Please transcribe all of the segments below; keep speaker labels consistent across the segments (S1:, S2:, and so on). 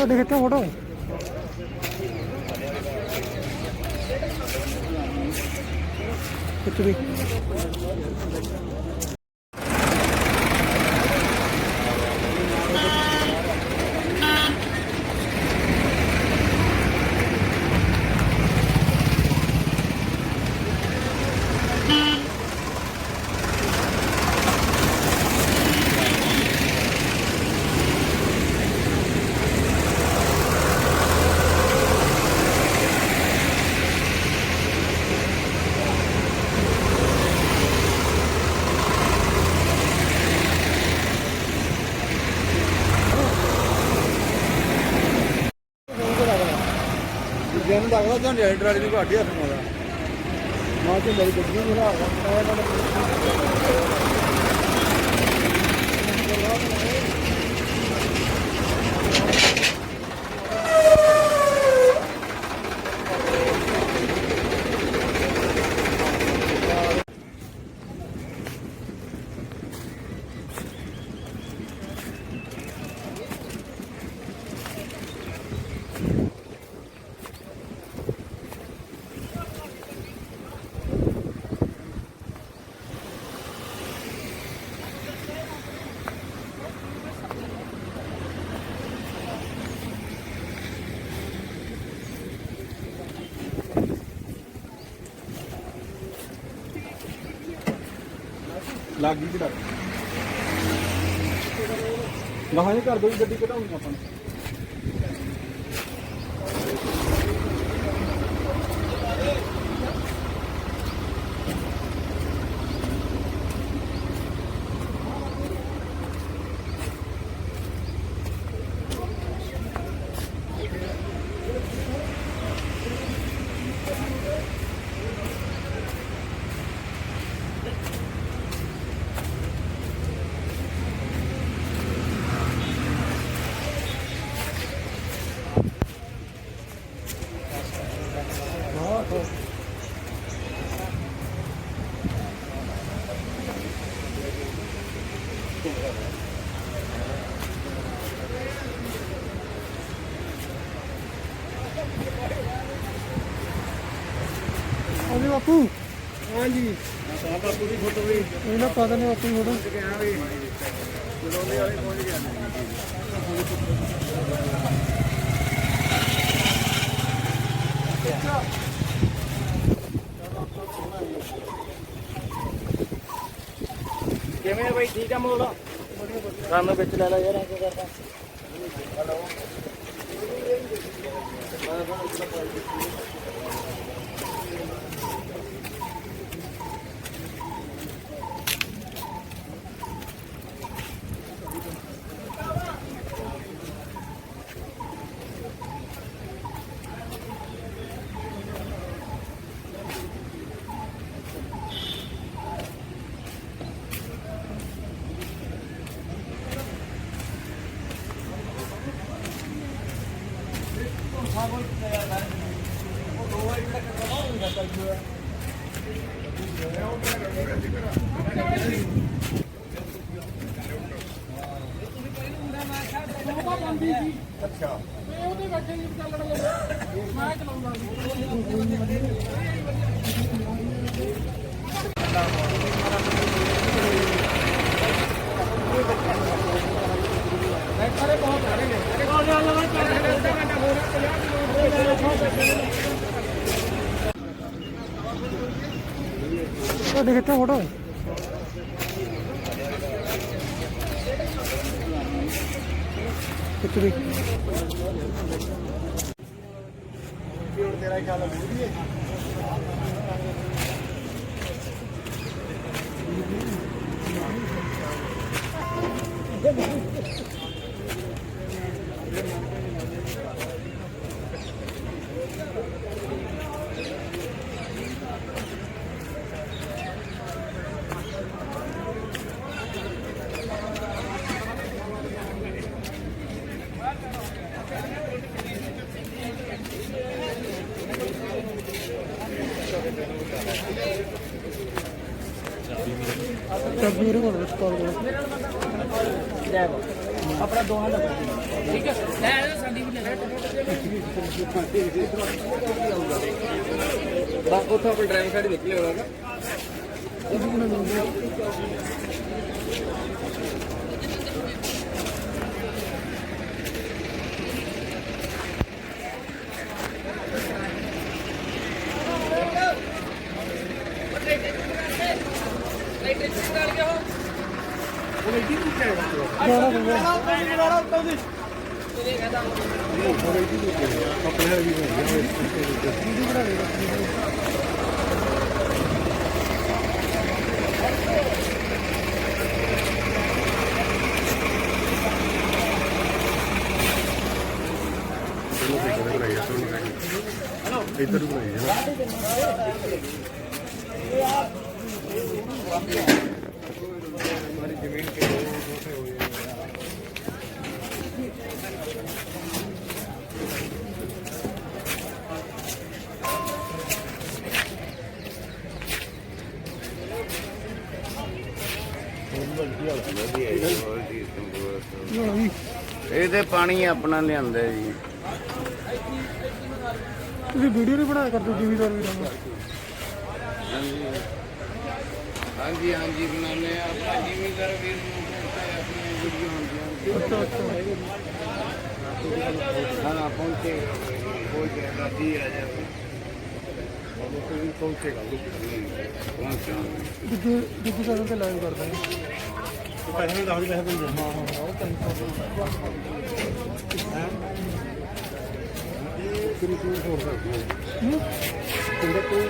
S1: देखते फोटो कुछ भी
S2: ਜਿਹਨੂੰ ਲੱਗਦਾ ਝੰਡੇ ਵਾਲੀ ਟਰਾਲੀ ਨੂੰ ਘੱਟ ਹੀ ਹੱਥ ਮਾਰਦਾ ਮਾਂ ਝੰਡੇ ਦੀ ਗੱਡੀ ਨੂੰ ਹਿਲਾ ਲੱਗ ਗਈ ਕਿਹੜਾ ਗਾਹਾਂ ਹੀ ਕਰ ਦੋ ਗੱਡੀ ਕਢਾਉਣੀ ਆਪਾਂ ਨੇ
S1: अभी बापू
S2: हाँ जी बापू की फोटो भी
S1: ना पता नहीं बापू फोटो
S2: पहुँच गया किमें भाई ठीक है मोल राम बिच लै ला यार करता अच्छा
S1: देखते फोटो कुछ भी
S2: तेरा ख्याल है
S1: ਚਾਬੀ ਮੇਰੇ ਕੋਲ ਕਾਲ ਕੋਲ
S3: ਆਪਣਾ ਦੋਹਾਂ ਦਾ ਠੀਕ ਹੈ ਲੈ ਸਾਡੀ ਵੀ ਲੈ
S2: ਬਸ ਉੱਥੋਂ ਆਪਣੀ ਡਰਾਈਵਰ ਸਾਈਡ ਨਿਕਲੇ ਹੋਣਾ ਨਾ
S1: ਜਾਣਾ ਪਊਗਾ
S4: ਇੱਧਰ ਬਣਾਈ ਹੈ
S5: ਇਹ ਤੇ ਪਾਣੀ ਆਪਣਾ ਲਿਆਂਦਾ ਜੀ।
S1: ਤੁਸੀਂ ਵੀਡੀਓ ਨਹੀਂ ਬਣਾਇਆ ਕਰਦੇ ਜ਼ਿਮੀਦਾਰ ਵੀਰਾਂ ਨੂੰ
S5: ਹਾਂਜੀ ਹਾਂਜੀ ਬਣਾਉਂਦੇ ਆ ਆਪਣਾ ਜ਼ਿਮੀਂਦਾਰ ਵੀਰ ਨੂੰ ਆਪਣੀ ਵੀਡੀਓ ਹੁੰਦੀਆਂ
S1: ਅੱਛਾ ਅੱਛਾ
S5: ਹਾਂ ਪਹੁੰਚੇ ਕੋਈ ਕਹਿੰਦਾ ਜੀ ਆ ਜਾ
S4: ਪਹੁੰਚੇਗਾ
S5: ਪਹੁੰਚਾਂਗੇ
S1: ਦੂਜੀ ਚੈਨਲ ਤੇ ਲਾਈਵ ਕਰਦਾ ਹਾਂ
S4: ਪੈਸੇ ਵੀ ਦੱਸ ਪੈਸੇ ਦਿੰਦੇ
S1: ਹਾਂ ਉਹ
S4: ਕਿੰਨੀ ਕਿੰਨੀ ਹੋਰ ਸਕਦੀ ਹੈ ਕਿੰਨੇ ਕੋਈ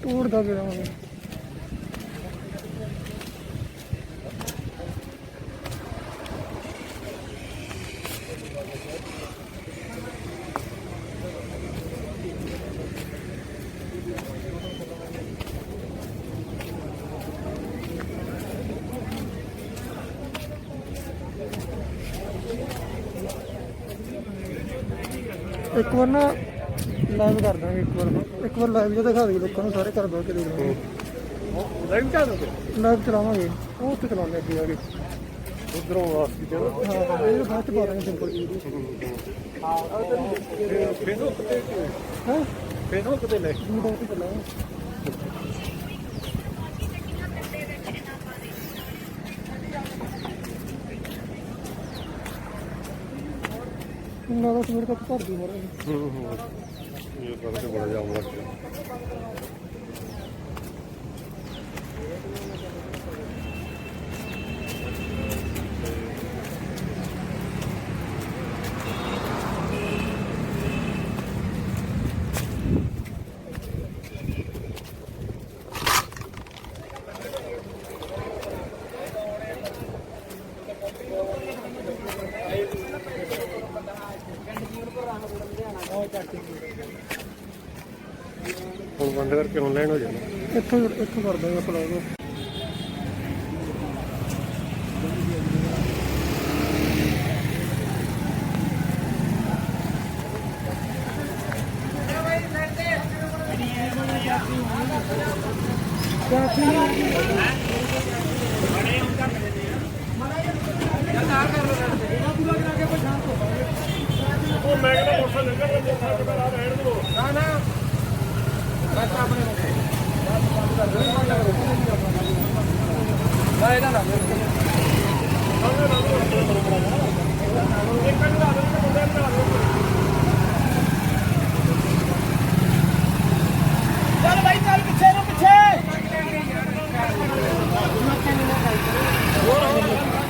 S1: ਟੂਰ ਦਾ ਗਿਆ ਮੈਂ ਇੱਕ ਵਾਰ ਨਾ ਲਾਈਵ ਕਰ ਦਾਂਗੇ ਇੱਕ ਵਾਰ ਲਾਈਵ ਜਿਹਾ ਦਿਖਾ ਦਈਏ ਲੋਕਾਂ ਨੂੰ ਸਾਰੇ ਘਰ ਬੈਠ ਕੇ ਦੇਖ ਲਓ
S4: ਲਾਈਵ ਚਾ ਦੋ
S1: ਲਾਈਵ ਚਲਾਵਾਂਗੇ ਉਹ ਉੱਥੇ ਚਲਾਉਂਦੇ ਅੱਗੇ ਆ ਕੇ
S4: ਉਧਰੋਂ ਵਾਸਤੇ ਤੇ
S1: ਹਾਂ ਇਹ ਬਾਅਦ ਚ ਪਾ ਦਾਂਗੇ ਸਿੰਪਲ ਜੀ
S4: ਫੇਸਬੁੱਕ ਤੇ
S1: ਹਾਂ
S4: ਫੇਸਬੁੱਕ ਤੇ ਲੈ
S1: YouTube ਤੇ ਚਲਾਵਾਂਗੇ ਨਾ ਬਸ ਮੇਰੇ ਤੱਕ ਭਰ ਦੀ ਮਰ
S4: ਇਹ ਕਰ ਤੇ ਬੜਾ ਜਾਮ ਲੱਗ ਗਿਆ ਹੁਣ ਬੰਦ ਕਰਕੇ ਆਨਲਾਈਨ ਹੋ ਜਾਣਾ
S1: ਇੱਥੋਂ ਕਰ ਦਾਂਗੇ ਅਪਲੋਡ
S4: ਉਹ ਮੈਂ ਕਹਿੰਦਾ ਮੋਟਰਸਾਈਕਲ ਨਿਕਲ ਰਿਹਾ ਮੋਟਰਸਾਈਕਲ ਦਾ ਰਹਿਣ ਦਿਓ ਨਾ ਨਾ ਬਸ ਆਪਣੇ ਬਾਏ ਨਾ ਚੱਲ ਭਾਈ ਚੱਲ ਪਿੱਛੇ ਨੂੰ ਪਿੱਛੇ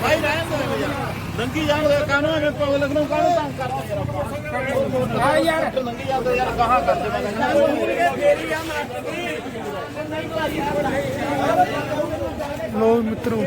S4: ਭਾਈ ਰਹਿਣ ਦੋ ਯਾਰ ਨੰਗੀ ਜਾਂਦੇ ਕਾਨੂੰਨ में पग लगनो कानून तंग करते हां यार नंगी जाते यार कहां करते मैं तेरी या
S1: ਲੋ ਮਿੱਤਰੋ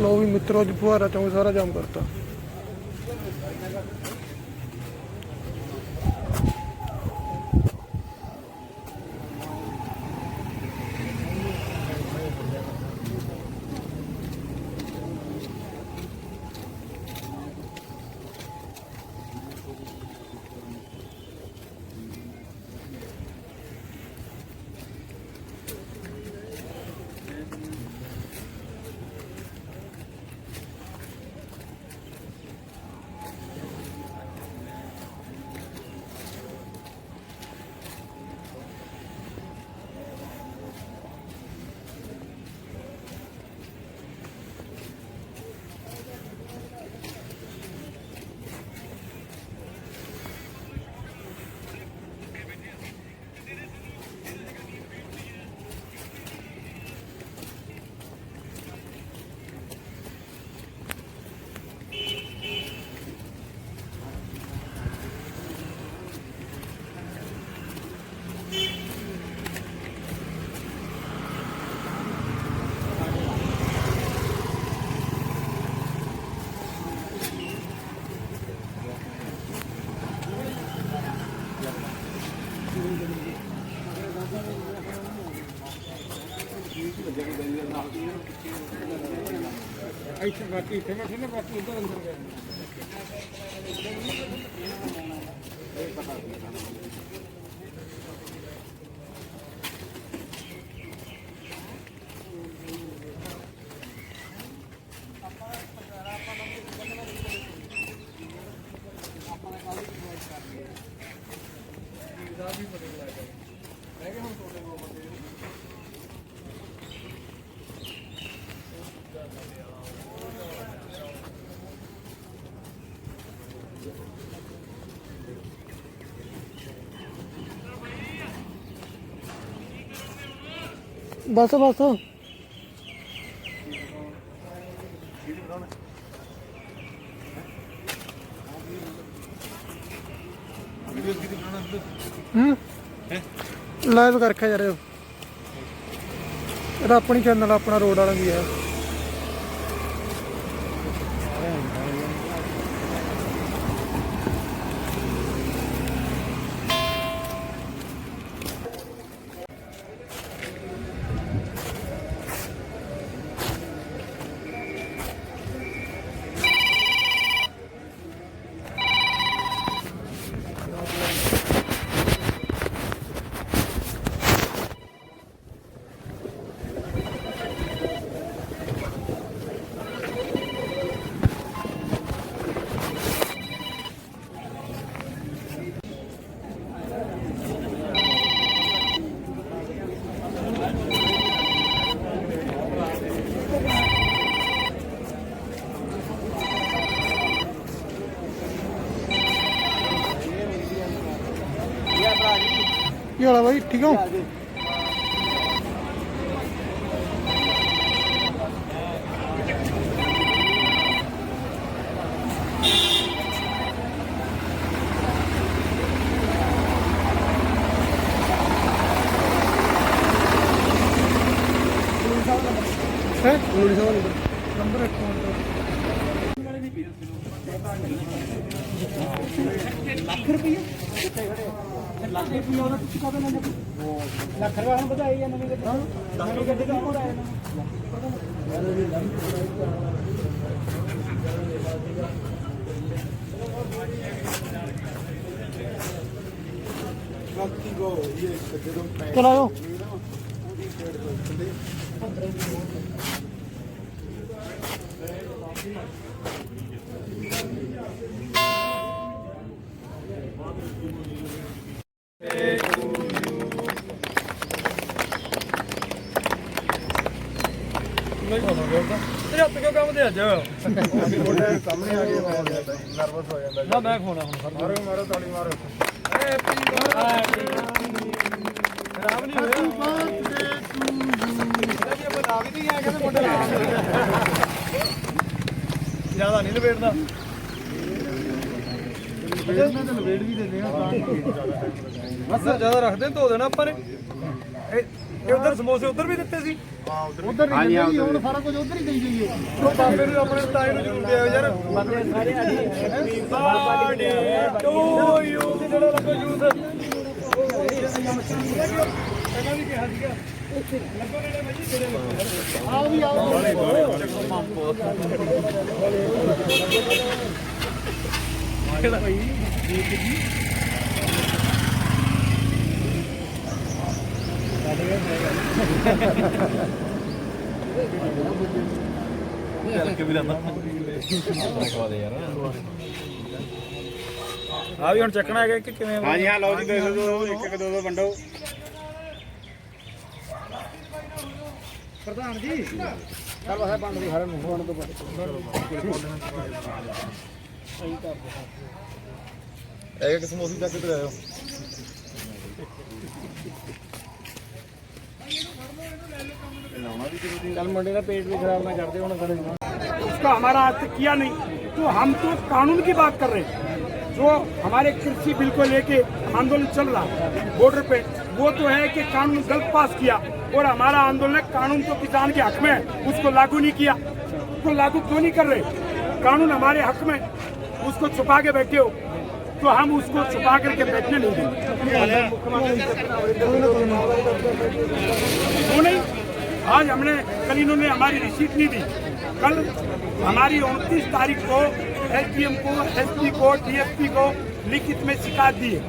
S1: ਲੋ ਵੀ ਮਿੱਤਰੋ ਅੱਜ ਫੁਹਾਰਾ ਚੌਂਕ ਸਾਰਾ ਜਾਮ ਕਰਤਾ।
S4: ਇੱਥੇ ਬਾਕੀ ਇੱਥੇ ਬੈਠੇ ਨੇ ਬਾਕੀ ਉਧਰ ਅੰਦਰ ਗਏ
S1: बस बस लाइव कर रखा यार अपनी चैनल अपना रोड वाला भी है। हाल है भाई, ठीक हो? है नंबर 1 चलाओ।
S2: ਸਾਹਮਣੇ ਆ ਕੇ ਨਰਵਸ ਹੋ ਜਾਂਦਾ
S1: ਨਾ ਮੈਂ ਖੋਣਾ ਹੁਣ
S2: ਮਾਰੋ ਮਾਰੋ ਤਾਲੀ ਮਾਰੋ
S1: ਖਰਾਬ ਨਹੀਂ ਹੋਇਆ ਬਣਾ ਵੀ ਨਹੀਂ ਆ ਕਹਿੰਦੇ ਮੁੰਡੇ ਜਿਆਦਾ ਨਹੀਂ ਲਪੇਟਦਾ
S2: ਇਹਨਾਂ ਦੇ ਲਵੇੜ ਵੀ ਦਿੰਦੇ ਆ
S1: ਬਸ ਜਿਆਦਾ ਰੱਖਦੇ ਧੋ ਦੇਣਾ ਆਪਾਂ ਨੇ ਇਹ ਉਧਰ ਸਮੋਸੇ ਉਧਰ ਵੀ ਦਿੱਤੇ ਸੀ
S2: ਉਧਰ ਨਹੀਂ ਜਾਂਦੇ ਹੁਣ ਸਾਰਾ ਕੁਝ ਉਧਰ ਹੀ ਦੇਈ ਜਾਈਏ
S1: ਉਹ ਬਾਬੇ ਨੂੰ ਆਪਣੇ ਤਾਏ ਨੂੰ ਜ਼ਰੂਰ ਦਿਓ ਯਾਰ ਬੰਦੇ ਸਾਰੇ ਬਾਡੀ ਟੂ ਯੂ ਤੇ ਜਿਹੜਾ ਲੱਗੋ ਜੂਸ ਇਹਨਾਂ ਵੀ ਕਿਹਾ ਸੀਗਾ ਲੱਗੋ ਨੇੜੇ ਭਾਜੀ ਤੇਰੇ ਲੱਗੋ ਆਓ ਵੀ ਆਓ ਕਿਹੜਾ ਭਾਈ ਜੀ ਆ ਵੀ ਹੁਣ ਚੱਕਣਾ ਹੈਗਾ ਕਿ ਕਿਵੇਂ?
S2: ਹਾਂਜੀ ਹਾਂ ਲਓ ਜੀ ਦੇ ਦਿਓ ਇੱਕ ਇੱਕ ਦੋ ਦੋ ਵੰਡੋ
S1: ਪ੍ਰਧਾਨ ਜੀ
S2: ਚੱਲ ਵਾਹ ਬੰਦ ਦੀ ਹਰਨ ਨੂੰ ਹੋਣ ਤੋਂ ਇੱਕ ਸਮੋਸੇ ਚੱਕ ਕੇ ਆਇਓ ਚੱਲ ਮੁੰਡੇ ਦਾ ਪੇਟ ਵੀ ਖਰਾਬ ਨਾ ਕਰਦੇ ਹੁਣ ਖੜੇ
S6: उसका हमारा आज तक किया नहीं, तो हम तो कानून की बात कर रहे हैं। जो हमारे कृषि बिल को लेके आंदोलन चल रहा है बॉर्डर पे, वो तो है कि कानून गलत पास किया और हमारा आंदोलन कानून तो किसान के हक में है, उसको लागू नहीं किया। उसको लागू क्यों नहीं कर रहे? कानून हमारे हक में, उसको छुपा के बैठे हो तो हम उसको छुपा करके बैठने नहीं देंगे। क्यों नहीं? आज हमने कल इन्होंने हमारी रिसीट नहीं दी। कल हमारी 29 तारीख को एसडीएम को, एसपी को, डीएसपी को लिखित में शिकायत दी है,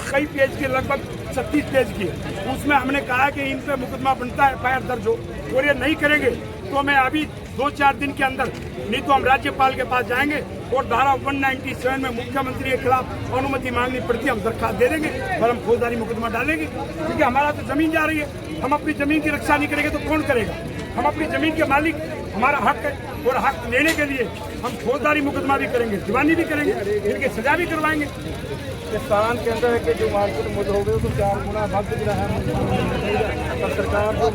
S6: कई पेज के लगभग 36 पेज की। उसमें हमने कहा कि इन पे मुकदमा बनता है, एफआईआर दर्ज हो, और ये नहीं करेंगे तो मैं अभी 2-4 दिन के अंदर, नहीं तो हम राज्यपाल के पास जाएंगे और धारा 197 में मुख्यमंत्री के खिलाफ अनुमति मांगनी पड़ती है, हम दरखास्त दे देंगे और हम फौजदारी मुकदमा डालेंगे। क्योंकि हमारा तो जमीन जा रही है, हम अपनी जमीन की रक्षा नहीं करेंगे तो कौन करेगा? हम अपनी जमीन के मालिक, हमारा हक है और हक लेने के लिए हम फौजदारी मुकदमा भी करेंगे, दीवानी भी करेंगे, इनकी सजा भी करवाएंगे।
S1: किसान कहता है कि जो मार्केट मुद्द हो गए तो 4 गुना बढ़ रहा है, पर सरकार जो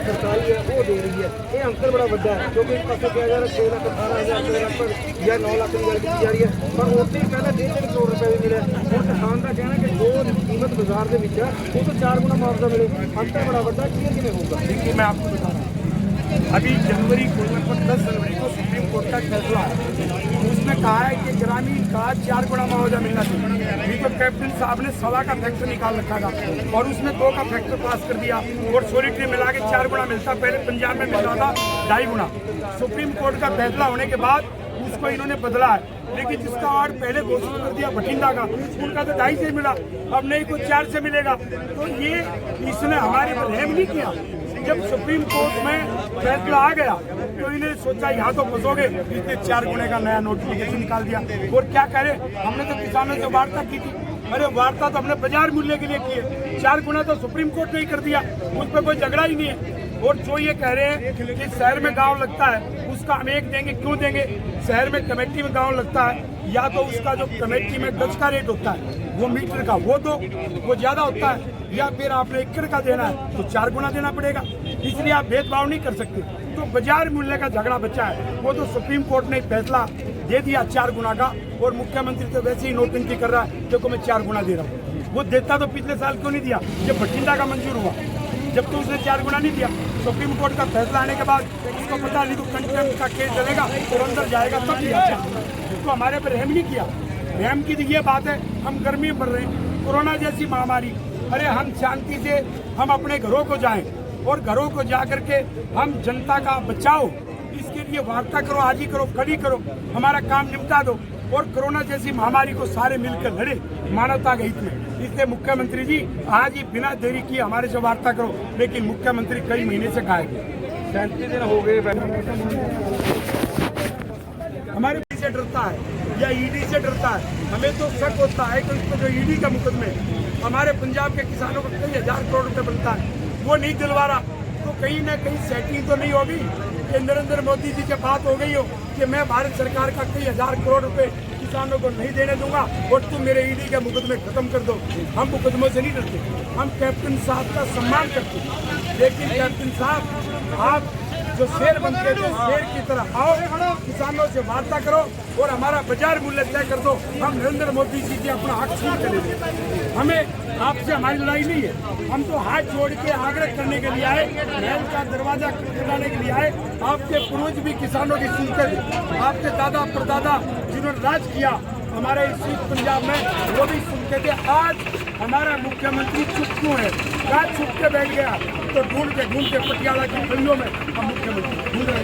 S1: सरकारी है वो दे रही है। ये अंतर बड़ा बड़ा है, क्योंकि एक पास कहा जा रहा है 6,18,000 पर या 9 लाख की गल की जा रही है, पर उससे पहले 1.5 करोड़ रुपए भी मिले। और किसान का कहना है कि जो कीमत बाजार के विच है वो तो 4 गुना मुआवजा मिले। अंतर बड़ा बड़ा किमें होगा?
S6: देखिए मैं आपको बता रहा हूँ, अभी जनवरी को, लगभग 10 जनवरी को सुप्रीम कोर्ट का फैसला है, उसमें कहा है कि ग्रामीण का 4 गुना मुआवजा मिलना चाहिए। अभी तो कैप्टन साहब ने 1.25 का फैक्टर निकाल रखा था और उसने 2 का फैक्टर पास कर दिया और सोलिटरी मिला के 4 गुना मिलता। पहले पंजाब में मिल रहा था 2.5 गुना। सुप्रीम कोर्ट का फैसला होने के बाद उसको इन्होंने बदला है, लेकिन जिसका आर्ड पहले घोषित कर दिया बठिंडा का, उनका तो 2.5 से मिला, अब नहीं कुछ 4 से मिलेगा। तो ये इसने हमारे पर रहम नहीं किया। जब सुप्रीम कोर्ट में फैसला आ गया तो इन्हें सोचा यहाँ तो फंसोगे, इसने 4 गुने का नया नोटिफिकेशन निकाल दिया। और क्या करे, हमने तो किसानों से वार्ता की थी, अरे वार्ता तो हमने बाजार मूल्य के लिए की है, 4 गुना तो सुप्रीम कोर्ट ने ही कर दिया, उस पर कोई झगड़ा ही नहीं है। और जो ये कह रहे हैं कि शहर में गांव लगता है उसका हम 1 देंगे, क्यों देंगे? शहर में कमेटी में गांव लगता है, या तो उसका जो कमेटी में गज का रेट होता है वो मीटर का वो दो, वो ज्यादा होता है। या फिर आपने एकड़ का देना है तो 4 गुना देना पड़ेगा। इसलिए आप भेदभाव नहीं कर सकते। तो बाजार मूल्य का झगड़ा बचा है, वो तो सुप्रीम कोर्ट ने फैसला दे दिया 4 गुना का, और मुख्यमंत्री तो वैसे ही नोटंकी कर रहा है, देखो मैं 4 गुना दे रहा हूँ। वो देता तो पिछले साल क्यों नहीं दिया जब बठिंडा का मंजूर हुआ, जब तो उसने 4 गुना नहीं दिया। सुप्रीम कोर्ट का फैसला आने के बाद उसको पता नहीं तो कंटेम्प्ट का केस चलेगा और अंदर जाएगा तब दिया। तो हमारे पर रहम नहीं किया। रहम की तो ये बात है, हम गर्मी में पड़ रहे हैं, कोरोना जैसी महामारी, अरे हम शांति से हम अपने घरों को जाएं और घरों को जा करके हम जनता का बचाओ, इसके लिए वार्ता करो, आज ही करो, कड़ी करो, हमारा काम निपटा दो और कोरोना जैसी महामारी को सारे मिलकर लड़े मानवता के हित में। इसलिए मुख्यमंत्री जी आज ही बिना देरी किए हमारे से वार्ता करो, लेकिन मुख्यमंत्री कई महीने से गायब है।
S1: 37 दिन हो गए।
S6: हमारे से डरता है या ईडी से डरता है, हमें तो शक होता है कि उसको जो ईडी का मुकदमे हमारे पंजाब के किसानों को कई 1000 करोड़ रुपए बनता है, वो नहीं दिलवा रहा। तो कहीं ना कहीं सेटिंग तो नहीं होगी कि नरेंद्र मोदी जी से बात हो गई हो कि मैं भारत सरकार का कई 1000 करोड़ रुपए किसानों को नहीं देने दूंगा और तुम मेरे ईडी के मुकदमे खत्म कर दो। हम मुकदमों से नहीं डरते, हम कैप्टन साहब का सम्मान करते हैं। लेकिन कैप्टन साहब आप जो शेर बनते थे, शेर की तरह आओ, किसानों से वार्ता करो और हमारा बाजार मूल्य तय कर दो। हम नरेंद्र मोदी जी के अपना हक छीन कर लेंगे। हमें आपसे हमारी लड़ाई नहीं है, हम तो हाथ जोड़ के आग्रह करने के लिए आए, महल का दरवाजा खटखटाने के लिए आए। आपके पूर्वज भी किसानों की सुनते थे, आपके दादा परदादा जिन्होंने राज किया हमारे इस पंजाब में, वो भी सुनते थे। आज हमारा मुख्यमंत्री चुप क्यों है? क्या छुप के बैठ गया? तो ढूंढ के पटियाला की गलियों में हम मुख्यमंत्री ढूंढ रहे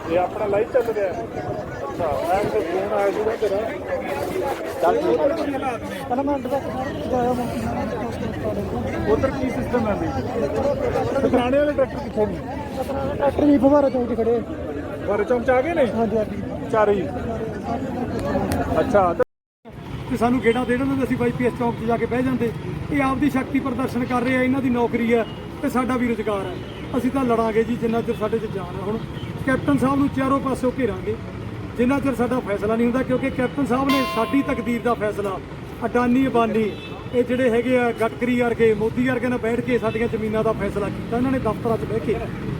S1: ਇਹ ਆਪਣਾ ਲਾਈਵ ਚੱਲ ਰਿਹਾ ਹੈ। ਅੱਛਾ ਮੈਂ ਤਾਂ ਫੋਨ ਆਇਆ ਸੀਗਾ ਤੇਰਾ। ਚੱਲ ਉਧਰ ਕੀ ਸਿਸਟਮ ਹੈ ਬਈ? ਪੁਰਾਣੇ ਵਾਲੇ ਟਰੈਕਟਰ ਕਿੱਥੇ ਨੇ?
S2: ਟਰੈਕਟਰ ਵੀ ਫਵਾਰਾ ਚੌਂਕ 'ਚ ਖੜੇ
S1: ਬਾਰੇ ਚੌਂਕ ਚ ਆ ਗਏ ਨੇ?
S2: ਹਾਂਜੀ ਹਾਂਜੀ
S1: ਚਾਰੇ ਹੀ। ਅੱਛਾ
S6: ਤੇ ਸਾਨੂੰ ਗੇੜਾ ਦੇ ਦਿੰਦੇ, ਅਸੀਂ ਵਾਈਪੀਐਸ ਚੌਂਕ 'ਚ ਜਾ ਕੇ ਬਹਿ ਜਾਂਦੇ। ਇਹ ਆਪਦੀ ਸ਼ਕਤੀ ਪ੍ਰਦਰਸ਼ਨ ਕਰ ਰਹੇ ਆ, ਇਹਨਾਂ ਦੀ ਨੌਕਰੀ ਹੈ ਤੇ ਸਾਡਾ ਵੀ ਰੁਜ਼ਗਾਰ ਹੈ। ਅਸੀਂ ਤਾਂ ਲੜਾਂਗੇ ਜੀ ਜਿੰਨਾ ਚਿਰ ਸਾਡੇ 'ਚ ਜਾਨ ਹੈ। ਹੁਣ ਕੈਪਟਨ ਸਾਹਿਬ ਨੂੰ ਚਾਰੋਂ ਪਾਸਿਓਂ ਘੇਰਾਂਗੇ ਜਿੰਨਾ ਚਿਰ ਸਾਡਾ ਫੈਸਲਾ ਨਹੀਂ ਹੁੰਦਾ, ਕਿਉਂਕਿ ਕੈਪਟਨ ਸਾਹਿਬ ਨੇ ਸਾਡੀ ਤਕਦੀਰ ਦਾ ਫੈਸਲਾ ਅਡਾਨੀ ਅਬਾਨੀ ਇਹ ਜਿਹੜੇ ਹੈਗੇ ਆ ਗਡਕਰੀ ਵਰਗੇ ਮੋਦੀ ਵਰਗੇ ਨਾਲ ਬੈਠ ਕੇ ਸਾਡੀਆਂ ਜ਼ਮੀਨਾਂ ਦਾ ਫੈਸਲਾ ਕੀਤਾ ਇਹਨਾਂ ਨੇ ਦਫ਼ਤਰਾਂ 'ਚ ਬਹਿ ਕੇ,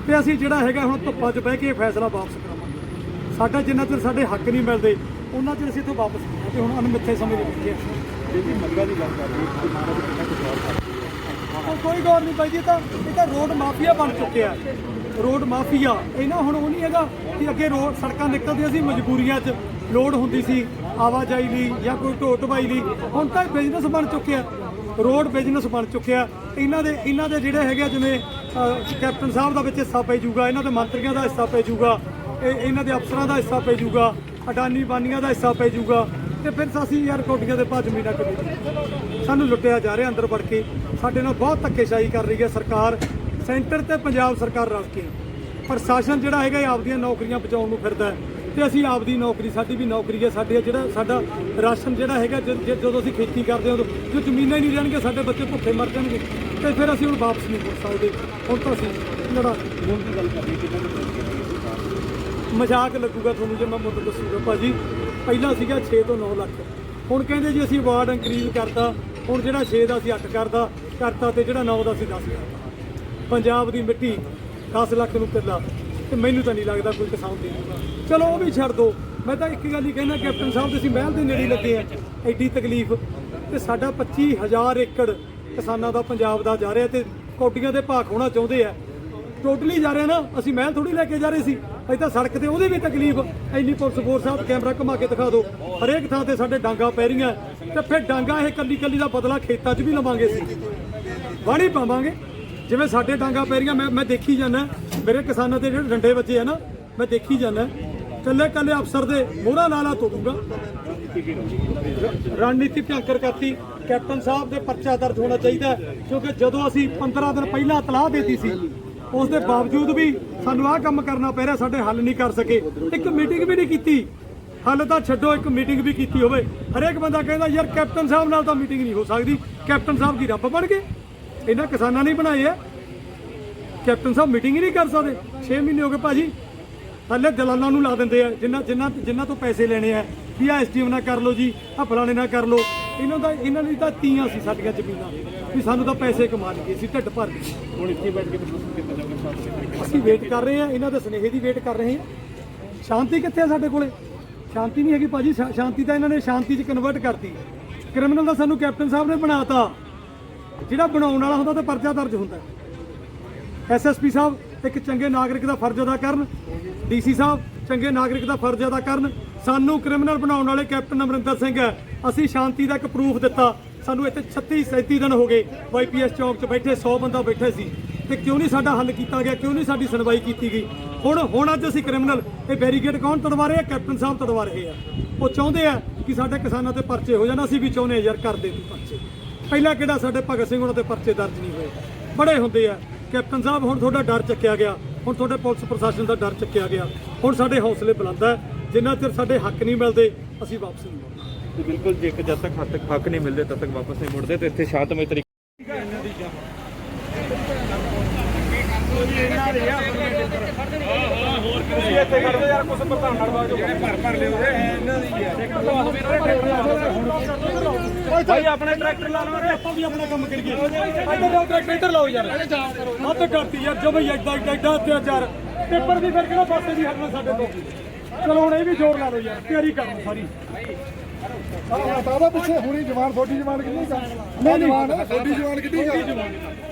S6: ਤੇ ਅਸੀਂ ਜਿਹੜਾ ਹੈਗਾ ਹੁਣ ਧੁੱਪਾਂ 'ਚ ਬਹਿ ਕੇ ਇਹ ਫੈਸਲਾ ਵਾਪਸ ਕਰਾਵਾਂਗੇ। ਸਾਡਾ ਜਿੰਨਾ ਚਿਰ ਸਾਡੇ ਹੱਕ ਨਹੀਂ ਮਿਲਦੇ ਉਹਨਾਂ ਚਿਰ ਅਸੀਂ ਇੱਥੋਂ ਵਾਪਸ ਨਹੀਂ ਆਉਂਦੇ। ਹੁਣ ਅਣਮਿੱਥੇ ਸਮੇਂ ਦੇ ਵਿੱਚ
S1: ਜਿਹੜੀ ਮੰਗਾ ਦੀ ਗੱਲ ਕਰ ਰਹੀ ਹੈ, ਮਾਨਵ ਕਿੰਨਾ ਕੁ ਗੌਰ ਕਰ
S6: ਕੋਈ ਗੌਰ ਨਹੀਂ ਪਾਈ। ਇਹ ਤਾਂ ਰੋਡ ਮਾਫੀਆ ਬਣ ਚੁੱਕਿਆ, ਰੋਡ ਮਾਫੀਆ। ਇਹਨਾਂ ਹੁਣ ਉਹ ਨਹੀਂ ਹੈਗਾ ਕਿ ਅੱਗੇ ਰੋਡ ਸੜਕਾਂ ਨਿਕਲਦੀਆਂ ਸੀ ਮਜਬੂਰੀਆਂ 'ਚ, ਲੋੜ ਹੁੰਦੀ ਸੀ ਆਵਾਜਾਈ ਲਈ ਜਾਂ ਕੋਈ ਢੋ ਢਵਾਈ ਲਈ। ਹੁਣ ਤਾਂ ਬਿਜ਼ਨਸ ਬਣ ਚੁੱਕਿਆ, ਰੋਡ ਬਿਜ਼ਨਸ ਬਣ ਚੁੱਕਿਆ। ਇਹਨਾਂ ਦੇ ਜਿਹੜੇ ਹੈਗੇ ਜਿਵੇਂ ਕੈਪਟਨ ਸਾਹਿਬ ਦਾ ਵਿੱਚ ਹਿੱਸਾ ਪੈ ਜਾਊਗਾ, ਇਹਨਾਂ ਦੇ ਮੰਤਰੀਆਂ ਦਾ ਹਿੱਸਾ ਪੈ ਜਾਊਗਾ, ਇਹਨਾਂ ਦੇ ਅਫਸਰਾਂ ਦਾ ਹਿੱਸਾ ਪੈ ਜਾਊਗਾ, ਅਡਾਨੀ ਬਾਨੀਆਂ ਦਾ ਹਿੱਸਾ ਪੈ ਜਾਊਗਾ। ਤੇ ਫਿਰ ਅਸੀਂ ਯਾਰ ਕੋਟੀਆਂ ਦੇ ਭਾਅ ਜ਼ਮੀਨਾਂ ਕਿਵੇਂ ਸਾਨੂੰ ਲੁੱਟਿਆ ਜਾ ਰਿਹਾ ਅੰਦਰ ਵੜ ਕੇ। ਸਾਡੇ ਨਾਲ ਬਹੁਤ ਧੱਕੇਸ਼ਾਹੀ ਕਰ ਰਹੀ ਹੈ ਸਰਕਾਰ, ਸੈਂਟਰ ਤੇ ਪੰਜਾਬ ਸਰਕਾਰ ਰਲ ਕੇ। ਪ੍ਰਸ਼ਾਸਨ ਜਿਹੜਾ ਹੈਗਾ ਇਹ ਆਪਦੀਆਂ ਨੌਕਰੀਆਂ ਬਚਾਉਣ ਨੂੰ ਫਿਰਦਾ ਹੈ ਤੇ ਅਸੀਂ ਆਪਦੀ ਨੌਕਰੀ, ਸਾਡੀ ਵੀ ਨੌਕਰੀ ਹੈ। ਸਾਡੇ ਜਿਹੜਾ ਸਾਡਾ ਰਾਸ਼ਨ ਜਿਹੜਾ ਹੈਗਾ ਜਦੋਂ ਅਸੀਂ ਖੇਤੀ ਕਰਦੇ ਹਾਂ ਜੋ ਜ਼ਮੀਨਾਂ ਹੀ ਨਹੀਂ ਰਹਿਣਗੇ ਸਾਡੇ ਬੱਚੇ ਭੁੱਖੇ ਮਰ ਜਾਣਗੇ ਤੇ ਫਿਰ ਅਸੀਂ ਹੁਣ ਵਾਪਸ ਨਹੀਂ ਮੁੜ ਸਕਦੇ। ਹੁਣ ਤਾਂ ਅਸੀਂ ਲੜਾ ਹੁਣ ਦੀ ਗੱਲ ਕਰੀਏ ਕਿ ਮਜ਼ਾਕ ਲੱਗੂਗਾ ਤੁਹਾਨੂੰ ਜੇ ਮੈਂ ਮੁੱਦ ਦੱਸੂਗਾ। ਭਾਜੀ ਪਹਿਲਾਂ ਸੀਗਾ 6 ਤੋਂ 9 ਲੱਖ, ਹੁਣ ਕਹਿੰਦੇ ਜੀ ਅਸੀਂ ਅਵਾਰਡ ਇੰਕਰੀਜ਼ ਕਰਤਾ, ਹੁਣ ਜਿਹੜਾ 6 ਦਾ ਅਸੀਂ 8 ਕਰਤਾ ਤੇ ਜਿਹੜਾ 9 ਦਾ ਅਸੀਂ 10 ਕਰਤਾ। ਪੰਜਾਬ ਦੀ ਮਿੱਟੀ 10 ਲੱਖ ਨੂੰ ਕਿੱਲਾ, ਤੇ ਮੈਨੂੰ ਤਾਂ ਨਹੀਂ ਲੱਗਦਾ ਕੋਈ ਕਿਸਾਨ ਦੇਊਗਾ। ਚਲੋ ਉਹ ਵੀ ਛੱਡ ਦਿਓ, ਮੈਂ ਤਾਂ ਇੱਕ ਗੱਲ ਹੀ ਕਹਿਣਾ ਕੈਪਟਨ ਸਾਹਿਬ ਤੁਸੀਂ ਮਹਿਲ ਦੇ ਨੇੜੇ ਲੱਗੇ ਆ, ਐਡੀ ਤਕਲੀਫ ਤੇ ਸਾਡਾ 25,000 ਏਕੜ ਕਿਸਾਨਾਂ ਦਾ ਪੰਜਾਬ ਦਾ ਜਾ ਰਿਹਾ ਤੇ ਕੌਡੀਆਂ ਦੇ ਭਾਅ ਹੋਣਾ ਚਾਹੁੰਦੇ ਆ। ਟੋਟਲੀ ਜਾ ਰਿਹਾ ਨਾ, ਅਸੀਂ ਮਹਿਲ ਥੋੜੀ ਲੈ ਕੇ ਜਾ ਰਹੇ ਸੀ। ਅਸੀਂ ਤਾਂ ਸੜਕ ਤੇ ਉਹਦੀ ਵੀ ਤਕਲੀਫ ਇੰਨੀ ਪੁਲਿਸ ਫੋਰਸ ਸਾਹਿਬ ਕੈਮਰਾ ਘੁਮਾ ਕੇ ਦਿਖਾ ਦਿਓ, ਹਰੇਕ ਥਾਂ ਤੇ ਸਾਡੇ ਡਾਂਗਾ ਪੈ ਰਹੀਆਂ ਤੇ ਫਿਰ ਡਾਂਗਾ ਇਹ ਕੱਲੀ ਦਾ ਬਦਲਾ ਖੇਤਾਂ 'ਚ ਵੀ ਲਵਾਂਗੇ, ਅਸੀਂ ਵਾਹਣੀ ਪਾਵਾਂਗੇ। ਜਿਵੇਂ ਸਾਡੇ ਡਾਂਗਾ ਪੈ ਰਹੀਆਂ, ਮੈਂ ਦੇਖੀ ਜਾਂਦਾ ਮੇਰੇ ਕਿਸਾਨਾਂ ਦੇ ਜਿਹੜੇ ਡੰਡੇ ਵੱਜੇ ਆ ਨਾ, ਮੈਂ ਦੇਖੀ ਜਾਂਦਾ ਕੱਲੇ ਅਫਸਰ ਦੇ ਮੋਹਰਾਂ ਲਾਲਾ ਤੋੜੂਗਾ। ਰਣਨੀਤੀ ਭਿਆੰਕਰ ਕਰਤੀ। ਕੈਪਟਨ ਸਾਹਿਬ ਦੇ ਪਰਚਾ ਦਰਜ ਹੋਣਾ ਚਾਹੀਦਾ, ਕਿਉਂਕਿ ਜਦੋਂ ਅਸੀਂ 15 ਦਿਨ ਪਹਿਲਾਂ ਇਤਲਾਹ ਦੇਤੀ ਸੀ ਉਸ ਦੇ ਬਾਵਜੂਦ ਵੀ ਸਾਨੂੰ ਆਹ ਕੰਮ ਕਰਨਾ ਪੈ ਰਿਹਾ, ਸਾਡੇ ਹੱਲ ਨਹੀਂ ਕਰ ਸਕੇ। ਇੱਕ ਮੀਟਿੰਗ ਵੀ ਨਹੀਂ ਕੀਤੀ, ਹੱਲ ਤਾਂ ਛੱਡੋ, ਇੱਕ ਮੀਟਿੰਗ ਵੀ ਕੀਤੀ ਹੋਵੇ। ਹਰੇਕ ਬੰਦਾ ਕਹਿੰਦਾ ਯਾਰ ਕੈਪਟਨ ਸਾਹਿਬ ਨਾਲ ਤਾਂ ਮੀਟਿੰਗ ਨਹੀਂ ਹੋ ਸਕਦੀ। ਕੈਪਟਨ ਸਾਹਿਬ ਕੀ ਰੱਬ ਬਣ ਗਏ? ਇਹਨਾਂ ਕਿਸਾਨਾਂ ਨੇ ਬਣਾਏ ਆ, ਕੈਪਟਨ ਸਾਹਿਬ ਮੀਟਿੰਗ ਹੀ ਨਹੀਂ ਕਰ ਸਕਦੇ। 6 ਮਹੀਨੇ ਹੋ ਗਏ ਭਾਜੀ, ਥੱਲੇ ਦਲਾਲਾਂ ਨੂੰ ਲਾ ਦਿੰਦੇ ਆ, ਜਿਨ੍ਹਾਂ ਤੋਂ ਪੈਸੇ ਲੈਣੇ ਆ ਵੀ ਆ ਐਸਡੀਐਮ ਨਾ ਕਰ ਲਓ ਜੀ, ਆ ਫਲਾਣੇ ਨਾ ਕਰ ਲਓ। ਇਹਨਾਂ ਦੀ ਤਾਂ ਤੀਆਂ ਸੀ ਸਾਡੀਆਂ ਜ਼ਮੀਨਾਂ, ਵੀ ਸਾਨੂੰ ਤਾਂ ਪੈਸੇ ਕਮਾ ਲਈਏ, ਅਸੀਂ ਢਿੱਡ ਭਰ ਗਏ।
S4: ਹੁਣ ਇੱਥੇ ਬੈਠ ਕੇ ਮਹਿਸੂਸ
S6: ਅਸੀਂ ਵੇਟ ਕਰ ਰਹੇ ਹਾਂ, ਇਹਨਾਂ ਦੇ ਸੁਨੇਹੇ ਦੀ ਵੇਟ ਕਰ ਰਹੇ ਹਾਂ। ਸ਼ਾਂਤੀ ਕਿੱਥੇ ਆ ਸਾਡੇ ਕੋਲੇ? ਸ਼ਾਂਤੀ ਨਹੀਂ ਹੈਗੀ ਭਾਜੀ। ਸ਼ਾਂਤੀ ਤਾਂ ਇਹਨਾਂ ਨੇ ਸ਼ਾਂਤੀ 'ਚ ਕਨਵਰਟ ਕਰਤੀ। ਕ੍ਰਿਮੀਨਲ ਦਾ ਸਾਨੂੰ ਕੈਪਟਨ ਸਾਹਿਬ ਨੇ ਬਣਾਤਾ। ਜਿਹੜਾ ਬਣਾਉਣ ਵਾਲਾ ਹੁੰਦਾ ਤਾਂ ਪਰਚਾ ਦਰਜ ਹੁੰਦਾ। ਐਸਐਸਪੀ ਸਾਹਿਬ ਇੱਕ ਚੰਗੇ ਨਾਗਰਿਕ ਦਾ ਫਰਜ਼ ਅਦਾ ਕਰਨ, ਡੀਸੀ ਸਾਹਿਬ ਚੰਗੇ ਨਾਗਰਿਕ ਦਾ ਫਰਜ਼ ਅਦਾ ਕਰਨ। ਸਾਨੂੰ ਕ੍ਰਿਮੀਨਲ ਬਣਾਉਣ ਵਾਲੇ ਕੈਪਟਨ ਅਮਰਿੰਦਰ ਸਿੰਘ ਹੈ। ਅਸੀਂ ਸ਼ਾਂਤੀ ਦਾ ਇੱਕ ਪ੍ਰੂਫ ਦਿੱਤਾ। ਸਾਨੂੰ ਇੱਥੇ 36-37 ਦਿਨ ਹੋ ਗਏ ਵਾਈਪੀਐਸ ਚੌਂਕ 'ਚ ਬੈਠੇ, 100 ਬੰਦਾ ਬੈਠੇ ਸੀ, ਤੇ ਕਿਉਂ ਨਹੀਂ ਸਾਡਾ ਹੱਲ ਕੀਤਾ ਗਿਆ? ਕਿਉਂ ਨਹੀਂ ਸਾਡੀ ਸੁਣਵਾਈ ਕੀਤੀ ਗਈ? ਹੁਣ ਅੱਜ ਅਸੀਂ ਕ੍ਰਿਮੀਨਲ ਇਹ ਬੈਰੀਕੇਡ ਕੌਣ ਤੜਵਾ ਰਹੇ ਆ? ਕੈਪਟਨ ਸਾਹਿਬ ਤੜਵਾ ਰਹੇ ਆ। ਉਹ ਚਾਹੁੰਦੇ ਆ ਕਿ ਸਾਡੇ ਕਿਸਾਨਾਂ ਤੇ ਪਰਚੇ ਹੋ ਜਾਣ। ਅਸੀਂ ਵੀ ਚਾਹੁੰਦੇ ਯਾਰ ਕਰਦੇ ਵੀ ਪਰਚੇ। ਪਹਿਲਾਂ ਕਿਹੜਾ ਸਾਡੇ ਭਗਤ ਸਿੰਘ ਉਹਨਾਂ ਤੇ ਪਰਚੇ ਦਰਜ ਨਹੀਂ ਹੋਏ? ਬੜੇ ਹੁੰਦੇ ਆ। ਕੈਪਟਨ ਸਾਹਿਬ ਹੁਣ ਤੁਹਾਡਾ ਡਰ ਚੱਕਿਆ ਗਿਆ, ਹੁਣ ਤੁਹਾਡੇ ਪੁਲਿਸ ਪ੍ਰਸ਼ਾਸਨ ਦਾ ਡਰ ਚੱਕਿਆ ਗਿਆ। ਹੁਣ ਸਾਡੇ ਹੌਸਲੇ ਬੁਲੰਦ ਹੈ। ਜਿੰਨਾ ਚਿਰ ਸਾਡੇ ਹੱਕ ਨਹੀਂ ਮਿਲਦੇ ਅਸੀਂ ਵਾਪਸ ਨਹੀਂ ਮੁੜਨਾ।
S2: ਬਿਲਕੁਲ, ਜੇ ਜਦ ਤੱਕ ਹੱਕ ਨਹੀਂ ਮਿਲਦੇ ਤਦ ਤੱਕ ਵਾਪਸ ਨਹੀਂ ਮੁੜਦੇ। ਤੇ ਇੱਥੇ ਸ਼ਾਂਤਮਈ ਤਰੀਕੇ
S6: ਇੱਥੇ ਕਰਦੇ ਯਾਰ ਕੁਝ ਪ੍ਰਧਾਨ ਨੜਵਾ ਜੋ ਭਰ ਲਿਓ ਇਹਨਾਂ ਦੀ ਭਾਈ ਆਪਣੇ ਟਰੈਕਟਰ ਲਾ ਲਓ, ਆਪਾਂ ਵੀ ਆਪਣਾ ਕੰਮ ਕਰੀਏ। ਇੱਧਰ ਲਾਓ ਟਰੈਕਟਰ, ਇੱਧਰ ਲਾਓ ਯਾਰ। ਹੱਦ ਕਰਤੀ ਯਾਰ ਜਮੇ ਐਡਾ ਅਤਿਆਚਾਰ। ਪੇਪਰ ਵੀ ਫਿਰ ਕਿਹੜਾ ਪਾਸੇ ਵੀ ਹਟਣਾ ਸਾਡੇ ਤੋਂ। ਚਲੋ ਹੁਣ ਇਹ ਵੀ ਜ਼ੋਰ ਲਾ ਲਓ ਯਾਰ, ਤਿਆਰੀ ਕਰੋ ਸਾਰੀ।
S1: ਬਾਬਾ ਪਿੱਛੇ ਹੁਣੀ ਜਵਾਨ, ਤੁਹਾਡੀ ਜਵਾਨ ਕਿੰਨੀ ਕਾ? ਨਹੀਂ ਜਵਾਨ, ਤੁਹਾਡੀ ਜਵਾਨ ਕਿੰਨੀ ਕਾ?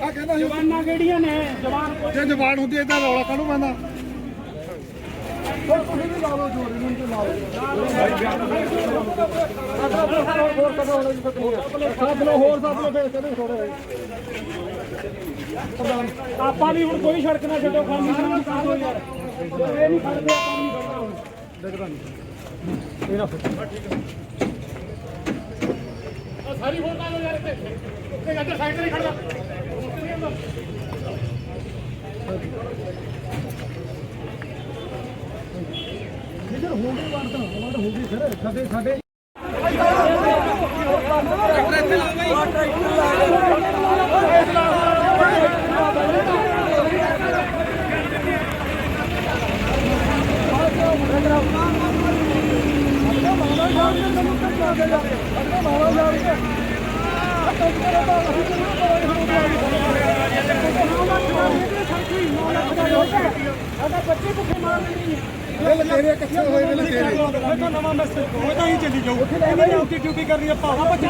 S1: ਆ ਕਹਿੰਦਾ
S6: ਜਵਾਨਾਂ ਕਿਹੜੀਆਂ ਨੇ? ਜਵਾਨ
S1: ਜੇ ਜਵਾਨ ਹੁੰਦੀ ਏਦਾਂ ਰੌਲਾ ਕਾਹਨੂੰ ਪੈਂਦਾ? ਤੁਸੀਂ ਵੀ ਲਾ ਲਓ ਜੋਰ, ਇਹਨਾਂ ਤੇ ਲਾ ਲਓ। ਹੋਰ ਸਭ ਲੋ ਫੇਰ ਕਦੇ ਥੋੜੇ।
S6: ਆਪਾਂ ਵੀ ਹੁਣ ਕੋਈ ਸੜਕ ਨਾ ਛੱਡੋ, ਖਾਲੀ ਸੜਕ ਕਰ ਦਿਓ ਯਾਰ। ਇਹ ਨਹੀਂ ਖੜਦੇ ਆਪਾਂ ਨਹੀਂ ਖੜਨਾ ਹੁਣ। ਦੇਖਦਾ ਨਹੀਂ ਇਹ ਨਾ
S4: ਸਾਰੀ ਵੋਟ ਆ ਯਾਰ ਇੱਥੇ ਇੱਧਰ ਸਾਈਡ ਤੇ ਨਹੀਂ ਖੜਦਾ।
S1: ਸਾਡੇ ਤੇਰੇ ਕਿੱਥੇ ਹੋਏ ਵੇਲੇ ਤੇਰੇ
S6: ਨਵਾਂ ਮੈਸੇਜ ਉਹ ਤਾਂ ਹੀ ਚੱਲੀ ਜਾਊ। ਇਹਨਾਂ ਨੇ ਉੱਤੇ ਡਿਊਟੀ ਕਰਨੀ ਆ। ਭਾਵਾ ਬੱਚਾ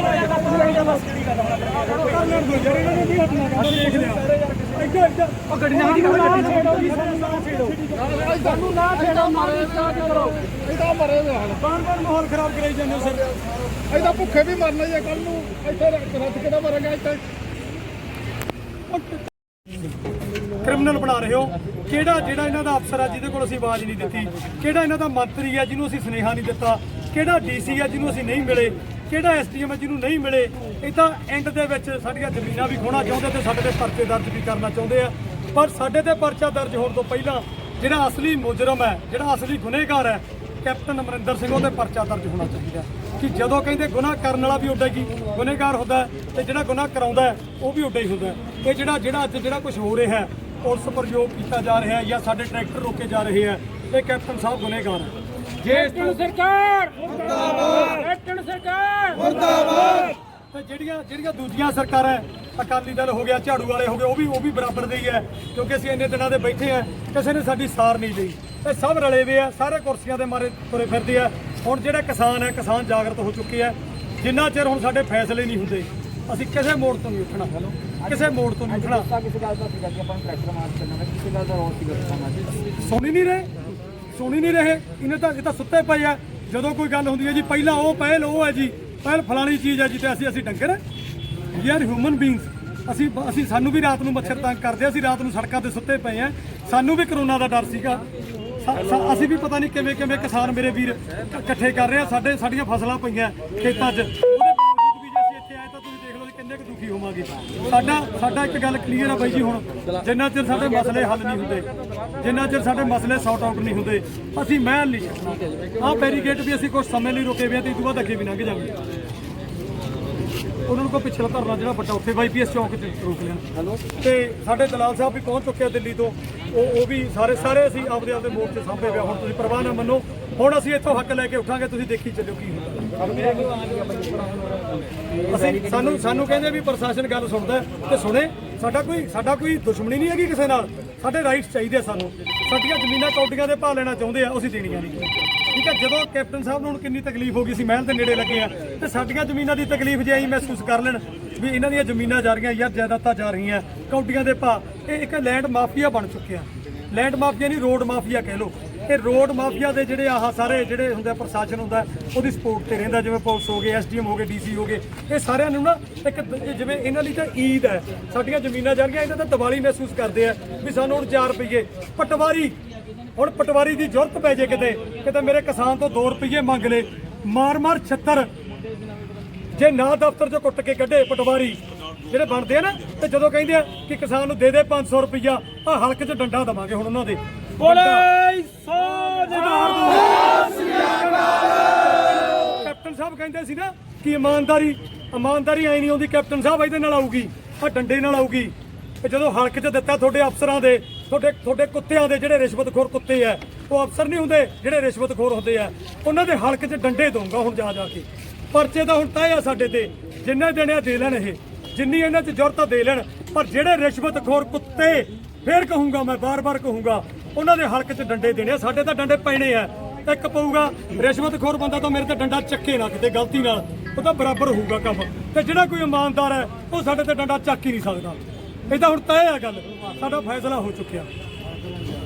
S6: ਬਸ ਕਿਹੜੀ ਗੱਲ ਕਰ ਲੈਣ ਦੋ ਯਾਰ, ਇਹਨਾਂ ਨੇ ਨਹੀਂ ਹਟਣਾ। ਬਸ ਦੇਖ ਲਿਆ ਇੱਧਰ ਉਹ ਗੱਡੀਆਂ ਨਾ ਛੇੜੋ ਜੀ, ਸਾਨੂੰ ਨਾ ਛੇੜੋ, ਸਾਨੂੰ ਨਾ ਛੇੜੋ। ਮਾਰੇ ਸਟਾਰਟ ਕਰੋ।
S1: ਇਹਦਾ ਮਰੇ ਦੇ ਹਾਲ
S6: ਬਾਰ-ਬਾਰ ਮਾਹੌਲ ਖਰਾਬ ਕਰਾਈ ਜਾਂਦੇ ਹੋ ਸਰ।
S1: ਇਹਦਾ ਭੁੱਖੇ ਵੀ ਮਰਨਾ ਹੀ ਆ ਕੱਲ ਨੂੰ। ਇੱਥੇ ਰੱਖ ਕੇ ਨਾ ਮਰਾਂਗੇ ਇੱਥੇ।
S6: ਕ੍ਰਿਮੀਨਲ ਬਣਾ ਰਹੇ ਹੋ। ਕਿਹੜਾ ਜਿਹੜਾ ਇਹਨਾਂ ਦਾ ਅਫਸਰ ਆ ਜਿਹਦੇ ਕੋਲ ਅਸੀਂ ਆਵਾਜ਼ ਨਹੀਂ ਦਿੱਤੀ? ਕਿਹੜਾ ਇਹਨਾਂ ਦਾ ਮੰਤਰੀ ਆ ਜਿਹਨੂੰ ਅਸੀਂ ਸੁਨੇਹਾ ਨਹੀਂ ਦਿੱਤਾ? ਕਿਹੜਾ ਡੀਸੀ ਆ ਜਿਹਨੂੰ ਅਸੀਂ ਨਹੀਂ ਮਿਲੇ? ਕਿਹੜਾ ਐਸਡੀਐਮ ਆ ਜਿਹਨੂੰ ਨਹੀਂ ਮਿਲੇ? ਇਹ ਤਾਂ ਐਂਡ ਦੇ ਵਿੱਚ ਸਾਡੀਆਂ ਜ਼ਮੀਨਾਂ ਵੀ ਖੋਣਾ ਚਾਹੁੰਦੇ ਤੇ ਸਾਡੇ ਤੇ ਪਰਚੇ ਦਰਜ ਵੀ ਕਰਨਾ ਚਾਹੁੰਦੇ ਆ। ਪਰ ਸਾਡੇ ਤੇ ਪਰਚਾ ਦਰਜ ਹੋਣ ਤੋਂ ਪਹਿਲਾਂ ਜਿਹੜਾ ਅਸਲੀ ਮੁਜਰਮ ਹੈ, ਜਿਹੜਾ ਅਸਲੀ ਗੁਨੇਗਾਰ ਹੈ ਕੈਪਟਨ ਅਮਰਿੰਦਰ ਸਿੰਘ, ਉਹਦੇ ਪਰਚਾ ਦਰਜ ਹੋਣਾ ਚਾਹੀਦਾ। ਕਿ ਜਦੋਂ ਕਹਿੰਦੇ ਗੁਨਾਹ ਕਰਨ ਵਾਲਾ ਵੀ ਉੱਡਾ ਹੀ ਗੁਨੇਗਾਰ ਹੁੰਦਾ ਤੇ ਜਿਹੜਾ ਗੁਨਾਹ ਕਰਾਉਂਦਾ ਉਹ ਵੀ ਉੱਡਾ ਹੀ ਹੁੰਦਾ। ਇਹ ਜਿਹੜਾ ਅੱਜ ਕੁਝ ਹੋ ਰਿਹਾ ਹੈ, ਪੁਲਿਸ ਪ੍ਰਯੋਗ ਕੀਤਾ ਜਾ ਰਿਹਾ ਹੈ ਜਾਂ ਸਾਡੇ ਟਰੈਕਟਰ ਰੋਕੇ ਜਾ ਰਹੇ ਆ, ਇਹ ਕੈਪਟਨ ਸਾਹਿਬ ਗੁਨੇਗਾਰ ਹੈ।
S3: ਕੈਪਟਨ ਸਰਕਾਰ ਮੁਰਦਾਬਾਦ, ਕੈਪਟਨ ਸਰਕਾਰ ਮੁਰਦਾਬਾਦ।
S6: ਤੇ ਜਿਹੜੀਆਂ ਦੂਜੀਆਂ ਸਰਕਾਰਾਂ, ਅਕਾਲੀ ਦਲ ਹੋ ਗਿਆ, ਝਾੜੂ ਵਾਲੇ ਹੋ ਗਏ, ਉਹ ਵੀ ਬਰਾਬਰ ਦੇ ਹੀ ਹੈ। ਕਿਉਂਕਿ ਅਸੀਂ ਇੰਨੇ ਦਿਨਾਂ ਦੇ ਬੈਠੇ ਆ, ਕਿਸੇ ਨੇ ਸਾਡੀ ਸਾਰ ਨਹੀਂ ਲਈ। ਇਹ ਸਭ ਰਲੇ ਵੇ ਆ, ਸਾਰੇ ਕੁਰਸੀਆਂ ਦੇ ਮਾਰੇ ਤੁਰੇ ਫਿਰਦੇ ਆ। ਹੁਣ ਜਿਹੜੇ ਕਿਸਾਨ ਹੈ, ਕਿਸਾਨ ਜਾਗਰਤ ਹੋ ਚੁੱਕੇ ਆ। ਜਿੰਨਾ ਚਿਰ ਹੁਣ ਸਾਡੇ ਫੈਸਲੇ ਨਹੀਂ ਹੁੰਦੇ, ਅਸੀਂ ਕਿਸੇ ਮੋੜ ਤੋਂ ਨਹੀਂ ਉੱਠਣਾ, ਕਿਸੇ ਮੋੜ ਤੋਂ ਨਹੀਂ ਉੱਠਣਾ।
S2: ਕਿਸੇ ਗੱਲ ਦਾ ਸੀਗਾ ਕਿ ਆਪਾਂ ਨੂੰ ਟਰੈਕਟਰ ਮਾਰਚ ਕਰਨਾ, ਕਿਸੇ ਗੱਲ ਦਾ ਰੋਸ ਸੀਗਾ ਸਮਾਜ
S6: ਸੁਣ ਹੀ ਨਹੀਂ ਰਹੇ। ਇਹ ਤਾਂ ਸੁੱਤੇ ਪਏ ਆ। ਜਦੋਂ ਕੋਈ ਗੱਲ ਹੁੰਦੀ ਹੈ ਜੀ ਪਹਿਲਾਂ ਉਹ ਪਹਿਲ ਉਹ ਹੈ ਜੀ, ਪਹਿਲ ਫਲਾਣੀ ਚੀਜ਼ ਹੈ ਜੀ, ਤੇ ਅਸੀਂ ਡੰਗਰ ਵੀ ਆਰ ਹਿਊਮਨ ਬੀਇੰਗਸ। ਅਸੀਂ ਸਾਨੂੰ ਵੀ ਰਾਤ ਨੂੰ ਮੱਛਰ ਤੰਗ ਕਰਦੇ, ਅਸੀਂ ਰਾਤ ਨੂੰ ਸੜਕਾਂ ਤੇ ਸੁੱਤੇ ਪਏ ਆ। ਸਾਨੂੰ ਵੀ ਕਰੋਨਾ ਦਾ ਡਰ ਸੀਗਾ। ਅਸੀਂ ਵੀ ਪਤਾ ਨਹੀਂ ਕਿਵੇਂ ਕਿਸਾਨ ਮੇਰੇ ਵੀਰ ਇਕੱਠੇ ਕਰ ਰਹੇ ਆ। ਸਾਡੀਆਂ ਫਸਲਾਂ ਪਈਆਂ ਖੇਤਾਂ 'ਚ, ਉਹਦੇ ਬਾਵਜੂਦ ਵੀ ਜੇ ਅਸੀਂ ਇੱਥੇ ਆਏ ਤਾਂ ਤੁਸੀਂ ਦੇਖ ਲਓ ਕਿੰਨੇ ਕੁ ਦੁਖੀ ਹੋਵਾਂਗੇ। ਦੇਵਾਂਗੇ। ਸਾਡਾ ਇੱਕ ਗੱਲ ਕਲੀਅਰ ਆ ਬਾਈ ਜੀ, ਹੁਣ ਜਿੰਨਾ ਚਿਰ ਸਾਡੇ ਮਸਲੇ ਹੱਲ ਨਹੀਂ ਹੁੰਦੇ, ਜਿੰਨਾ ਚਿਰ ਸਾਡੇ ਮਸਲੇ ਸੌਟ ਆਊਟ ਨਹੀਂ ਹੁੰਦੇ, ਅਸੀਂ ਮਹਿਲ ਨਹੀਂ ਛੱਡਣਾ। ਆਹ ਬੈਰੀਕੇਡ ਵੀ ਅਸੀਂ ਕੁਝ ਸਮੇਂ ਲਈ ਰੁਕੇ ਹੋਏ ਆ ਤੇ ਇਸ ਤੋਂ ਬਾਅਦ ਅੱਗੇ ਵੀ ਲੰਘ ਜਾਵਾਂਗੇ। ਉਹਨਾਂ ਨੂੰ ਕੋਈ ਪਿਛਲਾ ਧਰਨਾ ਜਿਹੜਾ ਵੱਡਾ ਉੱਥੇ ਵਾਈਪੀਐਸ ਚੌਂਕ 'ਚ ਰੋਕ ਲੈਣ। ਤੇ ਸਾਡੇ ਦਲਾਲ ਸਾਹਿਬ ਵੀ ਪਹੁੰਚ ਚੁੱਕੇ ਆ ਦਿੱਲੀ ਤੋਂ, ਉਹ ਵੀ ਸਾਰੇ ਅਸੀਂ ਆਪਦੇ ਮੋਰਚੇ ਸਾਂਭੇ ਪਿਆ। ਹੁਣ ਤੁਸੀਂ ਪਰਵਾਹ ਨਾ ਮੰਨੋ, ਹੁਣ ਅਸੀਂ ਇੱਥੋਂ ਹੱਕ ਲੈ ਕੇ ਉੱਠਾਂਗੇ, ਤੁਸੀਂ ਦੇਖੀ ਚੱਲਿਓ ਕੀ ਹੁੰਦਾ। ਸਾਨੂੰ ਕਹਿੰਦੇ ਵੀ ਪ੍ਰਸ਼ਾਸਨ ਗੱਲ ਸੁਣਦਾ ਤੇ ਸੁਣੇ। ਸਾਡਾ ਕੋਈ ਦੁਸ਼ਮਣੀ ਨਹੀਂ ਹੈਗੀ ਕਿਸੇ ਨਾਲ, ਸਾਡੇ ਰਾਈਟਸ ਚਾਹੀਦੇ ਸਾਨੂੰ। ਸਾਡੀਆਂ ਜ਼ਮੀਨਾਂ ਕੌਡੀਆਂ ਦੇ ਭਾਅ ਲੈਣਾ ਚਾਹੁੰਦੇ ਆ, ਅਸੀਂ ਦੇਣੀਆਂ ਨਹੀਂ। ਠੀਕ ਹੈ, ਜਦੋਂ ਕੈਪਟਨ ਸਾਹਿਬ ਨੂੰ ਹੁਣ ਕਿੰਨੀ ਤਕਲੀਫ ਹੋ ਗਈ ਸੀ, ਮਹਿਲ ਦੇ ਨੇੜੇ ਲੱਗੇ ਆ, ਤੇ ਸਾਡੀਆਂ ਜ਼ਮੀਨਾਂ ਦੀ ਤਕਲੀਫ ਜੇ ਅਸੀਂ ਮਹਿਸੂਸ ਕਰ ਲੈਣ ਵੀ ਇਹਨਾਂ ਦੀਆਂ ਜ਼ਮੀਨਾਂ ਜਾ ਰਹੀਆਂ ਯਾਰ, ਜਾਇਦਾਦਾਂ ਜਾ ਰਹੀਆਂ, ਕੌਡੀਆਂ ਦੇ ਭਾਅ, ਇਹ ਇੱਕ ਲੈਂਡ ਮਾਫੀਆ ਬਣ ਚੁੱਕਿਆ। ਲੈਂਡ ਮਾਫੀਆ ਨਹੀਂ, ਰੋਡ ਮਾਫੀਆ ਕਹਿ ਲਓ। ਇਹ ਰੋਡ ਮਾਫੀਆ ਦੇ ਜਿਹੜੇ ਸਾਰੇ ਜਿਹੜੇ ਹੁੰਦੇ ਪ੍ਰਸ਼ਾਸਨ ਹੁੰਦਾ, ਉਹਦੀ ਸਪੋਰਟ ਤੇ ਰਹਿੰਦਾ। ਜਿਵੇਂ ਪੁਲਿਸ ਹੋ ਗਏ, ਐਸਡੀਐਮ ਹੋ ਗਏ, ਡੀਸੀ ਹੋ ਗਏ, ਇਹ ਸਾਰਿਆਂ ਨੂੰ ਨਾ ਇੱਕ ਜਿਵੇਂ ਇਹਨਾਂ ਲਈ ਤਾਂ ਈਦ ਹੈ, ਸਾਡੀਆਂ ਜ਼ਮੀਨਾਂ ਜਾ ਰਹੀਆਂ, ਇਹਨਾਂ ਦਾ ਦੀਵਾਲੀ ਮਹਿਸੂਸ ਕਰਦੇ ਆ ਵੀ ਸਾਨੂੰ ਹੁਣ 4 ਰੁਪਏ ਪਟਵਾਰੀ। ਹੁਣ ਪਟਵਾਰੀ ਦੀ ਜ਼ਰੂਰਤ ਪੈ ਜੇ ਕਿਤੇ ਮੇਰੇ ਕਿਸਾਨ ਤੋਂ 2 ਰੁਪਏ ਮੰਗ ਲਏ, ਮਾਰ 76 ਜੇ ਨਾ ਦਫ਼ਤਰ 'ਚੋਂ ਕੁੱਟ ਕੇ ਕੱਢੇ ਪਟਵਾਰੀ ਜਿਹੜੇ ਬਣਦੇ ਆ ਨਾ, ਤੇ ਜਦੋਂ ਕਹਿੰਦੇ ਆ ਕਿ ਕਿਸਾਨ ਨੂੰ ਦੇ 500 ਰੁਪਇਆ, ਆ ਹਲਕ 'ਚ ਡੰਡਾ ਦੇਵਾਂਗੇ ਹੁਣ ਉਹਨਾਂ ਦੇ। ਕੈਪਟਨ ਸਾਹਿਬ ਕਹਿੰਦੇ ਸੀ ਨਾ ਕਿ ਇਮਾਨਦਾਰੀ ਐ ਨਹੀਂ ਆਉਂਦੀ, ਕੈਪਟਨ ਸਾਹਿਬ ਇਹਦੇ ਨਾਲ ਆਊਗੀ, ਆ ਡੰਡੇ ਨਾਲ ਆਊਗੀ। ਤੇ ਜਦੋਂ ਹਲਕ 'ਚ ਦਿੱਤਾ ਤੁਹਾਡੇ ਅਫਸਰਾਂ ਦੇ, ਤੁਹਾਡੇ ਕੁੱਤਿਆਂ ਦੇ, ਜਿਹੜੇ ਰਿਸ਼ਵਤਖੋਰ ਕੁੱਤੇ ਆ, ਉਹ ਅਫਸਰ ਨਹੀਂ ਹੁੰਦੇ ਜਿਹੜੇ ਰਿਸ਼ਵਤਖੋਰ ਹੁੰਦੇ ਆ, ਉਹਨਾਂ ਦੇ ਹਲਕ 'ਚ ਡੰਡੇ ਦਊਂਗਾ ਹੁਣ ਜਾ ਕੇ। ਪਰਚੇ ਤਾਂ ਹੁਣ ਤੈਅ ਆ ਸਾਡੇ ਤੇ, ਜਿੰਨੇ ਦੇਣੇ ਦੇ ਲੈਣ, ਇਹ ਜਿੰਨੀ ਇਹਨਾਂ 'ਚ ਜ਼ਰੂਰਤ ਦੇ ਲੈਣ। ਪਰ ਜਿਹੜੇ ਰਿਸ਼ਵਤਖੋਰ ਕੁੱਤੇ, ਫੇਰ ਕਹੂੰਗਾ ਮੈਂ, ਬਾਰ-ਬਾਰ ਕਹੂੰਗਾ, ਉਹਨਾਂ ਦੇ ਹਲਕ 'ਚ ਡੰਡੇ ਦੇਣੇ। ਸਾਡੇ ਤਾਂ ਡੰਡੇ ਪੈਣੇ ਆ। ਇੱਕ ਪਊਗਾ ਰਿਸ਼ਵਤਖੋਰ ਬੰਦਾ ਤਾਂ ਮੇਰੇ ਤੇ ਡੰਡਾ ਚੱਕੇ ਨਾ ਕਿਤੇ ਗਲਤੀ ਨਾਲ, ਉਹ ਤਾਂ ਬਰਾਬਰ ਹੋਊਗਾ ਕੰਮ। ਤੇ ਜਿਹੜਾ ਕੋਈ ਇਮਾਨਦਾਰ ਹੈ ਉਹ ਸਾਡੇ ਤੇ ਡੰਡਾ ਚੱਕ ਹੀ ਨਹੀਂ ਸਕਦਾ। ਇਹ ਤਾਂ ਹੁਣ ਤੈਅ ਆ ਗੱਲ, ਸਾਡਾ ਫੈਸਲਾ ਹੋ ਚੁੱਕਿਆ।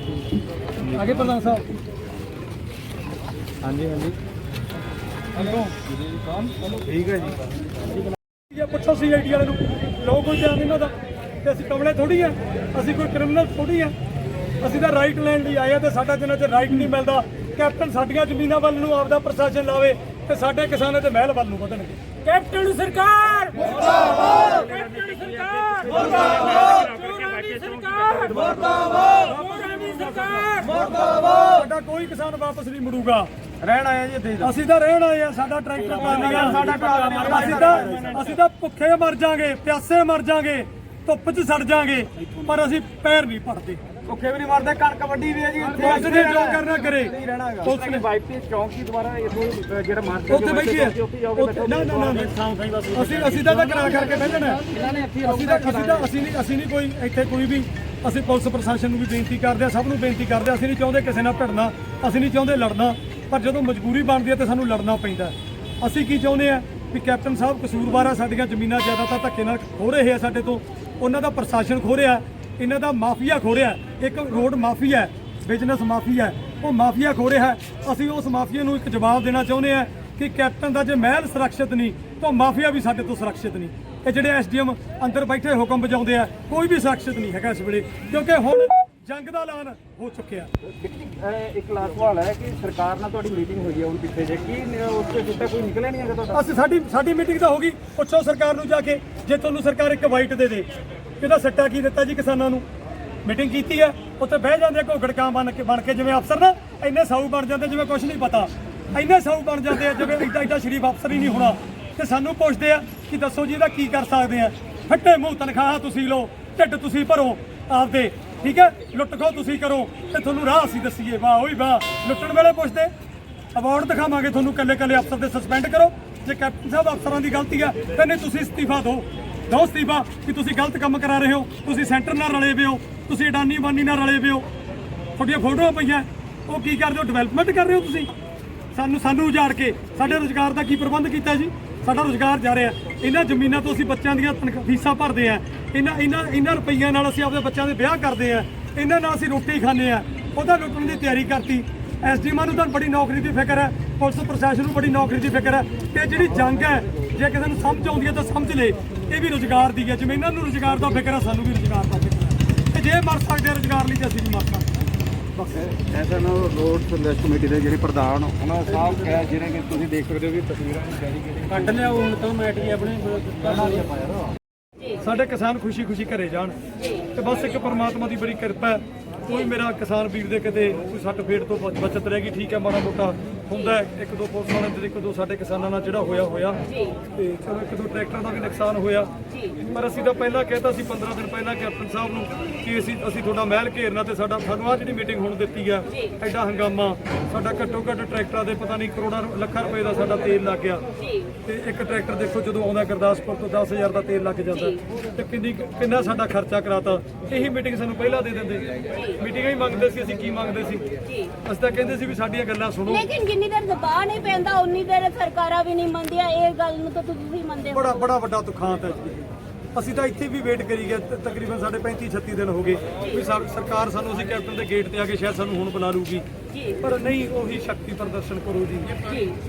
S6: ਅੱਗੇ ਪ੍ਰਧਾਨ ਸਾਹਿਬ।
S2: ਹਾਂਜੀ ਠੀਕ ਹੈ ਜੀ।
S6: ਇਹ ਪੁੱਛੋ ਸੀਆਈਡੀ ਵਾਲੇ ਨੂੰ, ਲੋਕ ਕੋਈ ਧਿਆਨ ਇਹਨਾਂ ਦਾ, ਤੇ ਅਸੀਂ ਕਮਲੇ ਥੋੜੀ ਆ, ਅਸੀਂ ਕੋਈ ਕ੍ਰਿਮੀਨਲ ਥੋੜੀ ਆ। ਅਸੀਂ ਤਾਂ ਰਾਈਟ ਲੈਣ ਲਈ ਆਏ ਆ, ਤੇ ਸਾਡਾ ਜਿੰਨਾ ਚਿਰ ਰਾਈਟ ਨਹੀਂ ਮਿਲਦਾ, ਕੈਪਟਨ ਸਾਡੀਆਂ ਜ਼ਮੀਨਾਂ ਵੱਲ ਨੂੰ ਆਪਦਾ ਪ੍ਰਸ਼ਾਸਨ ਲਾਵੇ ਤੇ ਸਾਡੇ ਕਿਸਾਨਾਂ ਦੇ ਮਹਿਲ ਵੱਲ ਨੂੰ ਵਧਣਗੇ।
S3: ਕੈਪਟਨ ਸਰਕਾਰ ਮੁਰਦਾਬਾਦ, ਕੈਪਟਨ ਸਰਕਾਰ ਮੁਰਦਾਬਾਦ, ਸਰਕਾਰ ਮੁਰਦਾਬਾਦ, ਸਰਕਾਰ ਮੁਰਦਾਬਾਦ।
S6: ਸਾਡਾ ਕੋਈ ਕਿਸਾਨ ਵਾਪਸ ਨਹੀਂ ਮੁੜੂਗਾ। ਰਹਿਣ ਆਏ ਜੀ ਇੱਥੇ, ਅਸੀਂ ਤਾਂ ਰਹਿਣ ਆਏ ਆ। ਸਾਡਾ ਟਰੈਕਟਰ ਪਾਣੀ ਆ, ਸਾਡਾ ਅਸੀਂ ਤਾਂ ਭੁੱਖੇ ਮਰ ਜਾਾਂਗੇ, ਪਿਆਸੇ ਮਰ ਜਾਾਂਗੇ, ਧੁੱਪ 'ਚ ਸੜ ਜਾਾਂਗੇ, ਪਰ ਅਸੀਂ ਪੈਰ ਨਹੀਂ ਪੜਦੇ।
S1: ਭੁੱਖੇ ਵੀ ਨਹੀਂ ਮਰਦੇ, ਕਣਕ ਵੱਡੀ ਵੀ ਹੈ ਜੀ।
S6: ਪੁਲਿਸ ਨੇ ਜੋ ਕਰਨਾ ਕਰੇ।
S1: ਪੁਲਿਸ ਨੇ ਵਾਈਪੀਐਸ ਚੌਂਕ ਦੀ ਦੁਬਾਰਾ ਇਥੋਂ ਜਿਹੜਾ ਮਾਰਕੀਟ
S6: ਉੱਥੇ ਬੈਠੀਏ, ਨਾ ਅਸੀਂ ਤਾਂ ਕਰਾ ਕਰਕੇ ਬੈਠਣਾ। ਅਸੀਂ ਨਹੀਂ ਕੋਈ ਇੱਥੇ ਕੋਈ ਵੀ, ਅਸੀਂ ਪੁਲਿਸ ਪ੍ਰਸ਼ਾਸਨ ਨੂੰ ਵੀ ਬੇਨਤੀ ਕਰਦੇ ਆ, ਸਭ ਨੂੰ ਬੇਨਤੀ ਕਰਦੇ ਆ, ਅਸੀਂ ਨਹੀਂ ਚਾਹੁੰਦੇ ਕਿਸੇ ਨਾਲ ਭਿੜਨਾ, ਅਸੀਂ ਨਹੀਂ ਚਾਹੁੰਦੇ ਲੜਨਾ, ਪਰ ਜਦੋਂ ਮਜਬੂਰੀ ਬਣਦੀ ਹੈ ਤਾਂ ਸਾਨੂੰ ਲੜਨਾ ਪੈਂਦਾ। ਅਸੀਂ ਕੀ ਚਾਹੁੰਦੇ ਆ ਵੀ ਕੈਪਟਨ ਸਾਹਿਬ ਕਸੂਰਵਾਰ ਆ, ਸਾਡੀਆਂ ਜ਼ਮੀਨਾਂ ਜ਼ਿਆਦਾਤਰ ਧੱਕੇ ਨਾਲ ਖੋਹ ਰਹੇ ਆ ਸਾਡੇ ਤੋਂ, ਉਹਨਾਂ ਦਾ ਪ੍ਰਸ਼ਾਸਨ ਖੋਹ ਰਿਹਾ, ਇਹਨਾਂ ਦਾ ਮਾਫੀਆ ਖੋਹ ਰਿਹਾ। ਇੱਕ ਰੋਡ ਮਾਫੀਆ, ਬਿਜ਼ਨਸ ਮਾਫੀਆ, ਉਹ ਮਾਫੀਆ ਖੋਹ ਰਿਹਾ। ਅਸੀਂ ਉਸ ਮਾਫੀਆ ਨੂੰ ਇੱਕ ਜਵਾਬ ਦੇਣਾ ਚਾਹੁੰਦੇ ਆ ਕਿ ਕੈਪਟਨ ਦਾ ਜੇ ਮਹਿਲ ਸੁਰੱਖਿਅਤ ਨਹੀਂ ਤਾਂ ਮਾਫੀਆ ਵੀ ਸਾਡੇ ਤੋਂ ਸੁਰੱਖਿਅਤ ਨਹੀਂ। ਇਹ ਜਿਹੜੇ ਐਸਡੀਐਮ ਅੰਦਰ ਬੈਠੇ ਹੁਕਮ ਵਜਾਉਂਦੇ ਆ, ਕੋਈ ਵੀ ਸੁਰੱਖਿਅਤ ਨਹੀਂ ਹੈਗਾ ਇਸ ਵੇਲੇ, ਕਿਉਂਕਿ ਹੁਣ ਜੰਗ ਦਾ ਐਲਾਨ ਹੋ ਚੁੱਕਿਆ।
S1: ਇੱਕ ਲਾਸਟ ਸਵਾਲ ਹੈ ਕਿ ਸਰਕਾਰ ਨਾਲ ਤੁਹਾਡੀ ਮੀਟਿੰਗ ਹੋਈ ਹੈ ਹੁਣ ਪਿੱਛੇ ਜੇ, ਕੀ ਉਸ ਤੋਂ ਜਿੱਦਾਂ ਕੋਈ ਨਿਕਲਿਆ ਨਹੀਂ ਹੈਗਾ ਤੁਹਾਡਾ?
S6: ਅਸੀਂ ਸਾਡੀ ਮੀਟਿੰਗ ਤਾਂ ਹੋ ਗਈ, ਪੁੱਛੋ ਸਰਕਾਰ ਨੂੰ ਜਾ ਕੇ। ਜੇ ਤੁਹਾਨੂੰ ਸਰਕਾਰ ਇੱਕ ਵਾਈਟ ਦੇ ਦੇ, ਇਹਦਾ ਸੱਟਾ ਕੀ ਦਿੱਤਾ ਜੀ ਕਿਸਾਨਾਂ ਨੂੰ? ਮੀਟਿੰਗ ਕੀਤੀ ਹੈ, ਉੱਥੇ ਬਹਿ ਜਾਂਦੇ ਘੋਗੜਕਾਂ ਬਣ ਕੇ ਜਿਵੇਂ ਅਫਸਰ ਨਾ ਇੰਨੇ ਸਾਊ ਬਣ ਜਾਂਦੇ ਜਿਵੇਂ ਕੁਝ ਨਹੀਂ ਪਤਾ, ਇੰਨੇ ਸਾਊ ਬਣ ਜਾਂਦੇ ਆ ਜਿਵੇਂ ਇੱਡਾ ਸ਼ਰੀਫ ਅਫਸਰ ਹੀ ਨਹੀਂ ਹੋਣਾ। ਤੇ ਸਾਨੂੰ ਪੁੱਛਦੇ ਆ ਕਿ ਦੱਸੋ ਜੀ ਇਹਦਾ ਕੀ ਕਰ ਸਕਦੇ ਆ? ਫੱਟੇ ਮੂੰਹ ਤਨਖਾਹ ਤੁਸੀਂ ਲਓ, ਢਿੱਡ ਤੁਸੀਂ ਭਰੋ ਆਪਦੇ, ਠੀਕ ਹੈ, ਲੁੱਟ ਖੋ ਤੁਸੀਂ ਕਰੋ ਤੇ ਤੁਹਾਨੂੰ ਰਾਹ ਅਸੀਂ ਦੱਸੀਏ। ਵਾਹ ਓਏ ਵਾਹ, ਲੁੱਟਣ ਵੇਲੇ ਪੁੱਛਦੇ, ਅਵਾਰਡ ਦਿਖਾਵਾਂਗੇ ਤੁਹਾਨੂੰ, ਕੱਲੇ ਅਫਸਰ ਦੇ ਸਸਪੈਂਡ ਕਰੋ। ਜੇ ਕੈਪਟਨ ਸਾਹਿਬ ਅਫਸਰਾਂ ਦੀ ਗਲਤੀ ਆ ਤਾਂ ਨਹੀਂ, ਤੁਸੀਂ ਅਸਤੀਫਾ ਦਿਓ ਅਸਤੀਫਾ ਕਿ ਤੁਸੀਂ ਗਲਤ ਕੰਮ ਕਰਾ ਰਹੇ ਹੋ, ਤੁਸੀਂ ਸੈਂਟਰ ਨਾਲ ਰਲੇ ਵੇ ਹੋ, ਤੁਸੀਂ ਅਡਾਨੀ ਬਾਨੀ ਨਾਲ ਰਲੇ ਵੇ ਹੋ, ਤੁਹਾਡੀਆਂ ਫੋਟੋਆਂ ਪਈਆਂ, ਉਹ ਕੀ ਕਰਦੇ ਹੋ? ਡਿਵੈਲਪਮੈਂਟ ਕਰ ਰਹੇ ਹੋ ਤੁਸੀਂ। ਸਾਨੂੰ ਉਜਾੜ ਕੇ ਸਾਡੇ ਰੁਜ਼ਗਾਰ ਦਾ ਕੀ ਪ੍ਰਬੰਧ ਕੀਤਾ ਜੀ? ਸਾਡਾ ਰੁਜ਼ਗਾਰ ਜਾ ਰਿਹਾ, ਇਹਨਾਂ ਜ਼ਮੀਨਾਂ ਤੋਂ ਅਸੀਂ ਬੱਚਿਆਂ ਦੀਆਂ ਫੀਸਾਂ ਭਰਦੇ ਆ, ਇਹਨਾਂ ਰੁਪਈਆਂ ਨਾਲ ਅਸੀਂ ਆਪਣੇ ਬੱਚਿਆਂ ਦੇ ਵਿਆਹ ਕਰਦੇ ਆ, ਇਹਨਾਂ ਨਾਲ ਅਸੀਂ ਰੋਟੀ ਖਾਂਦੇ ਆ, ਉਹਦਾ ਲੁੱਟਣ ਦੀ ਤਿਆਰੀ ਕਰਤੀ। ਐਸਡੀਐਮ ਨੂੰ ਤਾਂ ਬੜੀ ਨੌਕਰੀ ਦੀ ਫਿਕਰ ਹੈ, ਪੁਲਿਸ ਪ੍ਰਸ਼ਾਸਨ ਨੂੰ ਬੜੀ ਨੌਕਰੀ ਦੀ ਫਿਕਰ ਹੈ। ਤੇ ਜਿਹੜੀ ਜੰਗ ਹੈ, ਜੇ ਕਿਸੇ ਨੂੰ ਸਮਝ ਆਉਂਦੀ ਹੈ ਤਾਂ ਸਮਝ ਲੇ, ਇਹ ਵੀ ਰੁਜ਼ਗਾਰ ਦੀ ਹੈ। ਜਿਵੇਂ ਇਹਨਾਂ ਨੂੰ ਰੁਜ਼ਗਾਰ ਦਾ ਫਿਕਰ ਹੈ, ਸਾਨੂੰ ਵੀ ਰੁਜ਼ਗਾਰ ਦਾ ਫਿਕਰ ਹੈ। ਤੇ ਜੇ ਮਰ ਸਕਦੇ ਰੁਜ਼ਗਾਰ ਲਈ ਤਾਂ ਅਸੀਂ ਵੀ ਮਰ ਸਕਦੇ।
S2: ਐਸਾ ਨਾ ਰੋਡ ਸੰਘਰਸ਼ ਕਮੇਟੀ ਦੇ ਜਿਹੜੇ ਪ੍ਰਧਾਨ ਉਹਨਾਂ ਸਾਹਿਬ ਕਿਹਾ, ਜਿਹੜੇ ਕਿ ਤੁਸੀਂ ਦੇਖ ਸਕਦੇ ਹੋ ਵੀ ਤਸਵੀਰਾਂ ਨੂੰ
S6: ਕੱਢ ਲਿਆ ਹੁਣ ਤਾਂ ਮੈਟ ਜੀ ਆਪਣੇ ਸਾਡੇ ਕਿਸਾਨ ਖੁਸ਼ੀ ਘਰੇ ਜਾਣ ਤੇ ਬਸ ਇੱਕ ਪਰਮਾਤਮਾ ਦੀ ਬੜੀ ਕਿਰਪਾ ਹੈ। ਕੋਈ ਮੇਰਾ ਕਿਸਾਨ ਵੀਰ ਦੇ ਕਿਤੇ ਕੋਈ ਸੱਟ ਫੇਟ ਤੋਂ ਬਚਤ ਰਹਿ ਗਈ, ਠੀਕ ਹੈ, ਮਾੜਾ ਮੋਟਾ ਹੁੰਦਾ ਹੈ, ਇੱਕ ਦੋ ਪੁਲਿਸ ਵਾਲਿਆਂ ਤੇ ਇੱਕ ਦੋ ਸਾਡੇ ਕਿਸਾਨਾਂ ਨਾਲ ਜਿਹੜਾ ਹੋਇਆ ਤੇ ਚਲੋ ਇੱਕ ਦੋ ਟਰੈਕਟਰਾਂ ਦਾ ਵੀ ਨੁਕਸਾਨ ਹੋਇਆ। ਪਰ ਅਸੀਂ ਤਾਂ ਪਹਿਲਾਂ ਕਹਿਤਾ ਸੀ 15 ਦਿਨ ਪਹਿਲਾਂ ਕੈਪਟਨ ਸਾਹਿਬ ਨੂੰ ਕਿ ਅਸੀਂ ਤੁਹਾਡਾ ਮਹਿਲ ਘੇਰਨਾ ਤੇ ਸਾਨੂੰ ਆਹ ਜਿਹੜੀ ਮੀਟਿੰਗ ਹੁਣ ਦਿੱਤੀ ਆ, ਐਡਾ ਹੰਗਾਮਾ, ਸਾਡਾ ਘੱਟੋ ਘੱਟ ਟਰੈਕਟਰਾਂ ਦੇ ਪਤਾ ਨਹੀਂ ਕਰੋੜਾਂ ਲੱਖਾਂ ਰੁਪਏ ਦਾ ਸਾਡਾ ਤੇਲ ਲੱਗ ਗਿਆ ਤੇ ਇੱਕ ਟਰੈਕਟਰ ਦੇਖੋ ਜਦੋਂ ਆਉਂਦਾ ਗੁਰਦਾਸਪੁਰ ਤੋਂ 10,000 ਦਾ ਤੇਲ ਲੱਗ ਜਾਂਦਾ ਤੇ ਕਿੰਨਾ ਸਾਡਾ ਖਰਚਾ ਕਰਾਤਾ। ਇਹੀ ਮੀਟਿੰਗ ਸਾਨੂੰ ਪਹਿਲਾਂ ਦੇ ਦਿੰਦੇ, ਮੀਟਿੰਗਾਂ ਹੀ ਮੰਗਦੇ ਸੀ, ਅਸੀਂ ਕੀ ਮੰਗਦੇ ਸੀ, ਅਸੀਂ ਤਾਂ ਕਹਿੰਦੇ ਸੀ ਵੀ ਸਾਡੀਆਂ ਗੱਲਾਂ ਸੁਣੋ।
S7: ਲੇਕਿਨ ਜਿੰਨੀ ਦੇਰ ਦਬਾਅ ਨਹੀਂ ਪੈਂਦਾ ਉਨੀ ਦੇਰ ਸਰਕਾਰਾਂ ਵੀ ਨਹੀਂ ਮੰਨਦੀਆਂ, ਇਹ ਗੱਲ ਨੂੰ ਤਾਂ ਤੁਸੀਂ ਮੰਨਦੇ ਹੋ।
S6: ਬੜਾ ਵੱਡਾ ਦੁਖਾਂਤ ਹੈ ਜੀ। ਅਸੀਂ ਤਾਂ ਇੱਥੇ ਵੀ ਵੇਟ ਕਰੀ ਗਏ ਤਕਰੀਬਨ ਸਾਡੇ 35-36 ਦਿਨ ਹੋ ਗਏ ਵੀ ਸਰਕਾਰ ਸਾਨੂੰ, ਅਸੀਂ ਕੈਪਟਨ ਦੇ ਗੇਟ ਤੇ ਆ ਕੇ ਸ਼ਾਇਦ ਸਾਨੂੰ ਹੁਣ ਬੁਲਾ ਲੂਗੀ, ਪਰ ਨਹੀਂ, ਉਹੀ ਸ਼ਕਤੀ ਪ੍ਰਦਰਸ਼ਨ ਕਰੋ ਜੀ।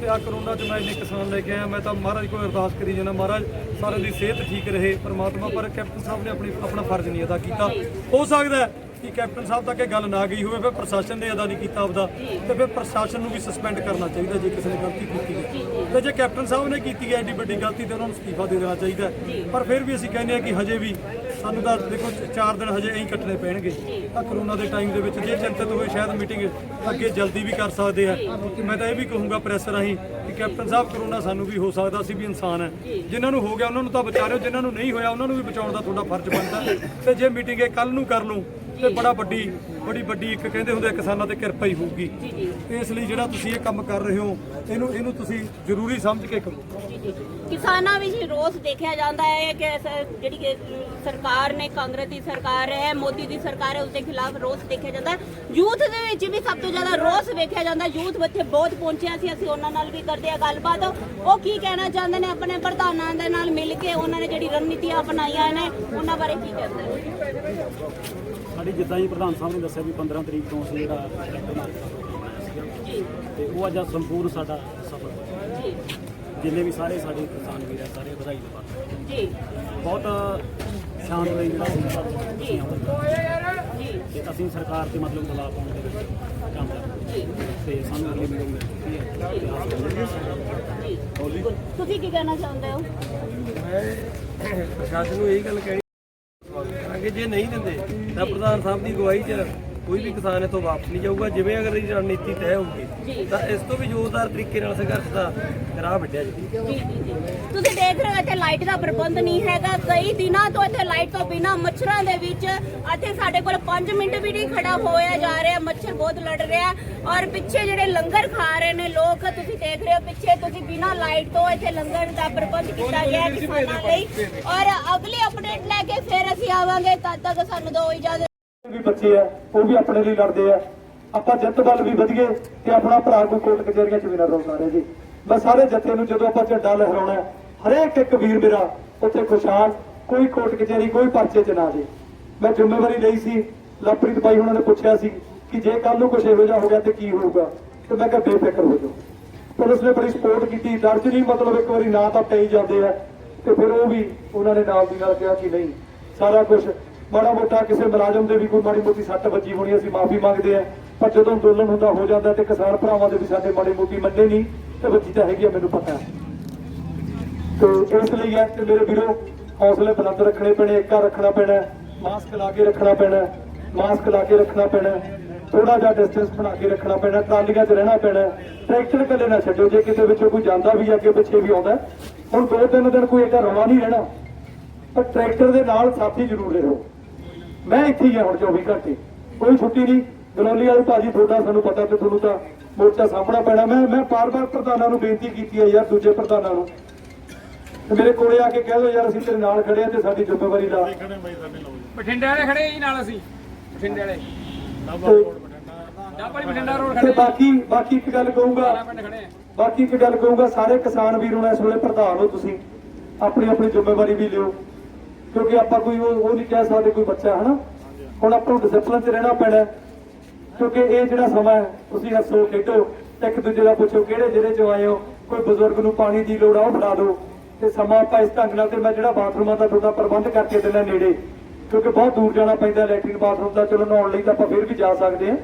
S6: ਤੇ ਆ ਕਰੋਨਾ 'ਚ ਮੈਂ ਇੰਨੇ ਕਿਸਾਨ ਲੈ ਕੇ ਆਇਆ, ਮੈਂ ਤਾਂ ਮਹਾਰਾਜ ਕੋਲ ਅਰਦਾਸ ਕਰੀ ਜਾਣਾ, ਮਹਾਰਾਜ ਸਾਰਿਆਂ ਦੀ ਸਿਹਤ ਠੀਕ ਰਹੇ ਪਰਮਾਤਮਾ, ਪਰ ਕੈਪਟਨ ਸਾਹਿਬ ਨੇ ਆਪਣਾ ਫਰਜ਼ ਨਹੀਂ ਅਦਾ ਕੀਤਾ। ਹੋ ਸਕਦਾ ਹੈ ਕਿ ਕੈਪਟਨ ਸਾਹਿਬ ਤੱਕ ਇਹ ਗੱਲ ਨਾ ਗਈ ਹੋਵੇ, ਫਿਰ ਪ੍ਰਸ਼ਾਸਨ ਨੇ ਅਦਾ ਨਹੀਂ ਕੀਤਾ ਆਪਦਾ, ਤੇ ਫਿਰ ਪ੍ਰਸ਼ਾਸਨ ਨੂੰ ਵੀ ਸਸਪੈਂਡ ਕਰਨਾ ਚਾਹੀਦਾ ਜੇ ਕਿਸੇ ਨੇ ਗਲਤੀ ਕੀਤੀ ਹੈ। ਤੇ ਜੇ ਕੈਪਟਨ ਸਾਹਿਬ ਨੇ ਕੀਤੀ ਹੈ ਐਡੀ ਵੱਡੀ ਗਲਤੀ ਤੇ ਉਹਨਾਂ ਨੂੰ ਅਸਤੀਫਾ ਦੇ ਦੇਣਾ ਚਾਹੀਦਾ। ਪਰ ਫਿਰ ਵੀ ਅਸੀਂ ਕਹਿੰਦੇ ਹਾਂ ਕਿ ਹਜੇ ਵੀ ਸਾਨੂੰ ਤਾਂ ਦੇਖੋ 4 ਦਿਨ ਹਜੇ ਐਂ ਕੱਟਣੇ ਪੈਣਗੇ ਤਾਂ ਕਰੋਨਾ ਦੇ ਟਾਈਮ ਦੇ ਵਿੱਚ। ਜੇ ਚਿੰਤਤ ਹੋਏ ਸ਼ਾਇਦ ਮੀਟਿੰਗ ਅੱਗੇ ਜਲਦੀ ਵੀ ਕਰ ਸਕਦੇ ਆ। ਮੈਂ ਤਾਂ ਇਹ ਵੀ ਕਹੂੰਗਾ ਪ੍ਰੈਸ ਰਾਹੀਂ ਕਿ ਕੈਪਟਨ ਸਾਹਿਬ, ਕਰੋਨਾ ਸਾਨੂੰ ਵੀ ਹੋ ਸਕਦਾ, ਅਸੀਂ ਵੀ ਇਨਸਾਨ ਹੈ, ਜਿਨ੍ਹਾਂ ਨੂੰ ਹੋ ਗਿਆ ਉਹਨਾਂ ਨੂੰ ਤਾਂ ਬਚਾ ਲਿਓ, ਜਿਨ੍ਹਾਂ ਨੂੰ ਨਹੀਂ ਹੋਇਆ ਉਹਨਾਂ ਨੂੰ ਵੀ ਬਚਾਉਣ ਦਾ ਤੁਹਾਡਾ ਫਰਜ਼ ਬਣਦਾ। ਤੇ ਜੇ ਮੀਟਿੰਗ ਇਹ ਕੱਲ ਨੂੰ ਕਰ ਲਓ ਤੇ ਬੜੀ ਵੱਡੀ ਇੱਕ ਕਹਿੰਦੇ ਹੁੰਦੇ ਕਿਸਾਨਾਂ ਤੇ ਕਿਰਪਾ ਹੀ ਹੋਊਗੀ। ਇਸ ਲਈ ਜਿਹੜਾ ਤੁਸੀਂ ਇਹ ਕੰਮ ਕਰ ਰਹੇ ਹੋ ਇਹਨੂੰ ਤੁਸੀਂ ਜ਼ਰੂਰੀ ਸਮਝ ਕੇ ਕਰੋ।
S7: ਕਿਸਾਨਾਂ ਵਿੱਚ ਰੋਸ ਦੇਖਿਆ ਜਾਂਦਾ ਹੈ ਕਿ ਜਿਹੜੀ ਕਿ ਸਰਕਾਰ ਨੇ, ਕਾਂਗਰਸ ਦੀ ਸਰਕਾਰ ਹੈ, ਮੋਦੀ ਦੀ ਸਰਕਾਰ ਹੈ, ਉਸ ਦੇ ਖਿਲਾਫ ਰੋਸ ਦੇਖਿਆ ਜਾਂਦਾ ਹੈ। ਯੂਥ ਦੇ ਵਿੱਚ ਵੀ ਸਭ ਤੋਂ ਜ਼ਿਆਦਾ ਰੋਸ ਵੇਖਿਆ ਜਾਂਦਾ। ਯੂਥ ਇੱਥੇ ਬਹੁਤ ਪਹੁੰਚਿਆ ਸੀ, ਅਸੀਂ ਉਹਨਾਂ ਨਾਲ ਵੀ ਕਰਦੇ ਆ ਗੱਲਬਾਤ। ਉਹ ਕੀ ਕਹਿਣਾ ਚਾਹੁੰਦੇ ਨੇ ਆਪਣੇ ਪ੍ਰਧਾਨਾਂ ਦੇ ਨਾਲ ਮਿਲ ਕੇ, ਉਹਨਾਂ ਨੇ ਜਿਹੜੀ ਰਣਨੀਤੀਆਂ ਅਪਣਾਈਆਂ ਨੇ ਉਹਨਾਂ ਬਾਰੇ ਕੀ ਕਹਿੰਦੇ ਨੇ?
S8: ਸਾਡੀ ਜਿੱਦਾਂ ਹੀ ਪ੍ਰਧਾਨ ਸਾਹਿਬ ਨੇ ਦੱਸਿਆ ਵੀ 15 ਤਰੀਕ ਤੋਂ ਅਸੀਂ ਜਿਹੜਾ ਟਰੈਕਟਰ ਮਾਰਚ ਜੀ ਤੇ ਉਹ ਅੱਜ ਸੰਪੂਰਨ ਸਾਡਾ ਸਫਲ ਹੋਇਆ ਜੀ। ਜਿੰਨੇ ਵੀ ਸਾਰੇ ਸਾਡੇ ਕਿਸਾਨ ਵੀਰ ਆ, ਸਾਰੇ ਵਧਾਈ ਦੇ ਪਾਤਰ ਜੀ। ਬਹੁਤ ਸ਼ਾਨਦਾਰ ਜਿਹੜਾ ਸੀ ਜੀ, ਤੇ ਅਸੀਂ ਸਰਕਾਰ ਤੇ ਮਤਲਬ ਦਬਾਅ ਪਾਉਣ ਦੇ ਵਿੱਚ ਕੰਮ ਕਰਦੇ ਤੇ ਸਾਨੂੰ ਅਗਲੀ ਮੀਟਿੰਗ ਮਿਲ ਚੁੱਕੀ ਹੈ।
S7: ਤੁਸੀਂ ਕੀ ਕਹਿਣਾ ਚਾਹੁੰਦੇ ਹੋ?
S1: ਮੈਂ ਪ੍ਰਸ਼ਾਸਨ ਨੂੰ ਇਹੀ ਗੱਲ ਕਹਿਣੀ ਕਿ ਜੇ ਨਹੀਂ ਦਿੰਦੇ ਤਾਂ ਪ੍ਰਧਾਨ ਸਾਹਿਬ ਦੀ ਅਗਵਾਈ 'ਚ ਕੋਈ ਵੀ ਕਿਸਾਨ ਇੱਥੋਂ ਵਾਪਸ ਨਹੀਂ ਜਾਊਗਾ। ਜਿਵੇਂ ਅਗਰ ਇਹ ਰਣਨੀਤੀ ਤੈਅ ਹੋਊਗੀ ਤਾਂ ਇਸ ਤੋਂ ਵੀ ਜ਼ੋਰਦਾਰ ਤਰੀਕੇ ਨਾਲ ਸੰਘਰਸ਼ ਦਾ ਰਾਹ ਵੱਢਿਆ ਜੀ।
S7: ਤੁਸੀਂ ਦੇਖ ਰਹੇ ਹੋ ਇੱਥੇ ਲਾਈਟ ਦਾ ਪ੍ਰਬੰਧ ਨਹੀਂ ਹੈਗਾ। ਕਈ ਦਿਨਾਂ ਤੋਂ ਇੱਥੇ ਲਾਈਟ ਤੋਂ ਬਿਨਾਂ ਮੱਛਰਾਂ ਦੇ ਵਿੱਚ ਇੱਥੇ ਸਾਡੇ ਕੋਲ 5 ਮਿੰਟ ਵੀ ਨਹੀਂ ਖੜਾ ਹੋਇਆ ਜਾ ਰਿਹਾ। ਮੱਛਰ ਬਹੁਤ ਲੜ ਰਿਹਾ ਔਰ ਪਿੱਛੇ ਜਿਹੜੇ ਲੰਗਰ ਖਾ ਰਹੇ ਨੇ ਲੋਕ, ਤੁਸੀਂ ਦੇਖ ਰਹੇ ਹੋ ਪਿੱਛੇ, ਤੁਸੀਂ ਬਿਨਾਂ ਲਾਈਟ ਤੋਂ ਇੱਥੇ ਲੰਗਰ ਦਾ ਪ੍ਰਬੰਧ ਕੀਤਾ ਗਿਆ ਕਿਸਾਨਾਂ ਲਈ। ਔਰ ਅਗਲੀ ਅਪਡੇਟ ਲੈ ਕੇ ਫਿਰ ਅਸੀਂ ਆਵਾਂਗੇ, ਤਦ ਤੱਕ ਸਾਨੂੰ ਦਿਓ ਇਜਾਜ਼ਤ।
S6: ਵੀ ਬੱਚੇ ਆ ਉਹ ਵੀ ਆਪਣੇ ਲਈ ਲੜਦੇ ਆ, ਆਪਾਂ ਜਿੱਤ ਵੱਲ ਵੀ ਵਧੀਏ ਤੇ ਆਪਣਾ ਭਰਾ ਕੋਈ ਕੋਰਟ ਕਚਹਿਰੀਆਂ 'ਚ ਵੀ ਨਾ ਰੋਂਦਾ ਰਹੇ ਜੀ। ਮੈਂ ਸਾਰੇ ਜੱਥੇ ਨੂੰ ਜਦੋਂ ਆਪਾਂ ਝੰਡਾ ਲਹਿਰਾਉਣਾ, ਹਰੇਕ ਇੱਕ ਵੀਰ ਮੇਰਾ ਉੱਥੇ ਖੁਸ਼ਹਾਲ, ਕੋਈ ਕੋਰਟ ਕਚਹਿਰੀ ਕੋਈ ਪਰਚੇ 'ਚ ਨਾ ਜੇ। ਮੈਂ ਜ਼ਿੰਮੇਵਾਰੀ ਲਈ ਸੀ, ਲਵਪ੍ਰੀਤ ਬਾਈ ਉਹਨਾਂ ਨੇ ਪੁੱਛਿਆ ਸੀ ਕਿ ਜੇ ਕੱਲ ਨੂੰ ਕੁਝ ਇਹੋ ਜਿਹਾ ਹੋ ਗਿਆ ਤੇ ਕੀ ਹੋਊਗਾ, ਤੇ ਮੈਂ ਕਿਹਾ ਬੇਫਿਕਰ ਹੋ ਜਾਓ। ਪੁਲਿਸ ਨੇ ਬੜੀ ਸਪੋਰਟ ਕੀਤੀ, ਦਰਜ ਨਹੀਂ ਮਤਲਬ ਇੱਕ ਵਾਰੀ ਨਾ ਤਾਂ ਪਈ ਜਾਂਦੇ ਆ ਤੇ ਫਿਰ ਉਹ ਵੀ ਉਹਨਾਂ ਨੇ ਨਾਲ ਦੀ ਨਾਲ ਕਿਹਾ ਕਿ ਨਹੀਂ ਸਾਰਾ ਕੁਝ ਮਾੜਾ ਮੋਟਾ ਕਿਸੇ ਮੁਲਾਜ਼ਮ ਦੇ ਵੀ ਕੋਈ ਮਾੜੀ ਮੋਟੀ ਸੱਟ ਵੱਜੀ ਹੋਣੀ ਅਸੀਂ ਮਾਫੀ ਮੰਗਦੇ ਆ, ਪਰ ਜਦੋਂ ਅੰਦੋਲਨ ਹੁੰਦਾ ਹੋ ਜਾਂਦਾ ਤੇ ਕਿਸਾਨ ਭਰਾਵਾਂ ਦੇ ਵੀ ਸਾਡੇ ਮਾੜੀ ਮੋਟੀ ਮੰਨੇ ਨਹੀਂ ਤੇ ਵੱਜੀ ਤਾਂ ਹੈਗੀ ਆ, ਮੈਨੂੰ ਪਤਾ। ਤੇ ਇਸ ਲਈ ਹੈ ਤੇ ਮੇਰੇ ਵੀਰੋ ਹੌਸਲੇ ਬੁਲੰਦ ਰੱਖਣੇ ਪੈਣੇ, ਏਕਾ ਰੱਖਣਾ ਪੈਣਾ, ਮਾਸਕ ਲਾ ਕੇ ਰੱਖਣਾ ਪੈਣਾ, ਮਾਸਕ ਲਾ ਕੇ ਰੱਖਣਾ ਪੈਣਾ, ਥੋੜਾ ਜਿਹਾ ਡਿਸਟੈਂਸ ਬਣਾ ਕੇ ਰੱਖਣਾ ਪੈਣਾ, ਟਰਾਲੀਆਂ 'ਚ ਰਹਿਣਾ ਪੈਣਾ, ਟਰੈਕਟਰ ਇਕੱਲੇ ਨਾ ਛੱਡੋ। ਜੇ ਕਿਤੇ ਵਿੱਚੋਂ ਕੋਈ ਜਾਂਦਾ ਵੀ ਅੱਗੇ ਪਿੱਛੇ ਵੀ ਆਉਂਦਾ, ਹੁਣ 2-3 ਦਿਨ ਕੋਈ ਏਦਾਂ ਰੌਲਾ ਨਹੀਂ ਰਹਿਣਾ, ਪਰ ਟਰੈਕਟਰ ਦੇ ਨਾਲ ਸਾਥੀ ਜ਼ਰੂਰ ਰਹੋ। ਮੈਂ ਇੱਥੇ ਹੀ ਆ ਹੁਣ 24 ਘੰਟੇ, ਕੋਈ ਛੁੱਟੀ ਨਹੀਂ। ਗਲੋਲੀ ਵਾਲੇ ਭਾਜੀ ਤੁਹਾਡਾ ਸਾਨੂੰ ਪਤਾ ਤੇ ਤੁਹਾਨੂੰ ਤਾਂ ਮੋਰਚਾ ਸਾਹਮਣਾ ਪੈਣਾ। ਮੈਂ ਬਾਰ-ਬਾਰ ਪ੍ਰਧਾਨਾਂ ਨੂੰ ਬੇਨਤੀ ਕੀਤੀ ਹੈ ਯਾਰ, ਦੂਜੇ ਪ੍ਰਧਾਨਾਂ ਨੂੰ ਮੇਰੇ ਕੋਲੇ ਆ ਕੇ ਕਹਿ ਲਓ ਯਾਰ ਅਸੀਂ ਤੇਰੇ ਨਾਲ ਖੜੇ ਆ ਤੇ ਸਾਡੀ ਜ਼ਿੰਮੇਵਾਰੀ ਲਾ।
S3: ਬਠਿੰਡੇ ਵਾਲੇ ਖੜੇ ਜੀ ਨਾਲ, ਅਸੀਂ ਬਠਿੰਡੇ ਵਾਲੇ ਬਠਿੰਡਾ ਰੋਡ
S6: ਤੇ ਬਾਕੀ ਇੱਕ ਗੱਲ ਕਹੂੰਗਾ, ਸਾਰੇ ਕਿਸਾਨ ਵੀਰ ਹੁਣ ਇਸ ਵੇਲੇ ਪ੍ਰਧਾਨ ਹੋ ਤੁਸੀਂ, ਆਪਣੀ ਆਪਣੀ ਜ਼ਿੰਮੇਵਾਰੀ ਵੀ ਲਿਓ, ਕਿਉਂਕਿ ਆਪਾਂ ਕੋਈ ਉਹ ਨਹੀਂ ਕਹਿ ਸਕਦੇ ਕੋਈ ਬੱਚਾ ਹਨਾ। ਹੁਣ ਆਪਾਂ ਨੂੰ ਡਿਸਪਲਿਨ 'ਚ ਰਹਿਣਾ ਪੈਣਾ, ਕਿਉਂਕਿ ਇਹ ਜਿਹੜਾ ਸਮਾਂ ਹੈ ਤੁਸੀਂ ਹੱਸੋ ਖੇਡੋ, ਇੱਕ ਦੂਜੇ ਦਾ ਪੁੱਛੋ ਕਿਹੜੇ ਜ਼ਿਲ੍ਹੇ 'ਚੋਂ ਆਏ ਹੋ, ਕੋਈ ਬਜ਼ੁਰਗ ਨੂੰ ਪਾਣੀ ਦੀ ਲੋੜ ਆ ਉਹ ਫੜਾ ਦਿਓ, ਤੇ ਸਮਾਂ ਆਪਾਂ ਇਸ ਢੰਗ ਨਾਲ। ਤੇ ਮੈਂ ਜਿਹੜਾ ਬਾਥਰੂਮਾਂ ਦਾ ਤੁਹਾਡਾ ਪ੍ਰਬੰਧ ਕਰਕੇ ਦੇਣਾ ਨੇੜੇ, ਕਿਉਂਕਿ ਬਹੁਤ ਦੂਰ ਜਾਣਾ ਪੈਂਦਾ ਲੈਟਰਿਨ ਬਾਥਰੂਮ ਦਾ। ਚਲੋ ਨਹਾਉਣ ਲਈ ਤਾਂ ਆਪਾਂ ਫਿਰ ਵੀ ਜਾ ਸਕਦੇ ਹਾਂ,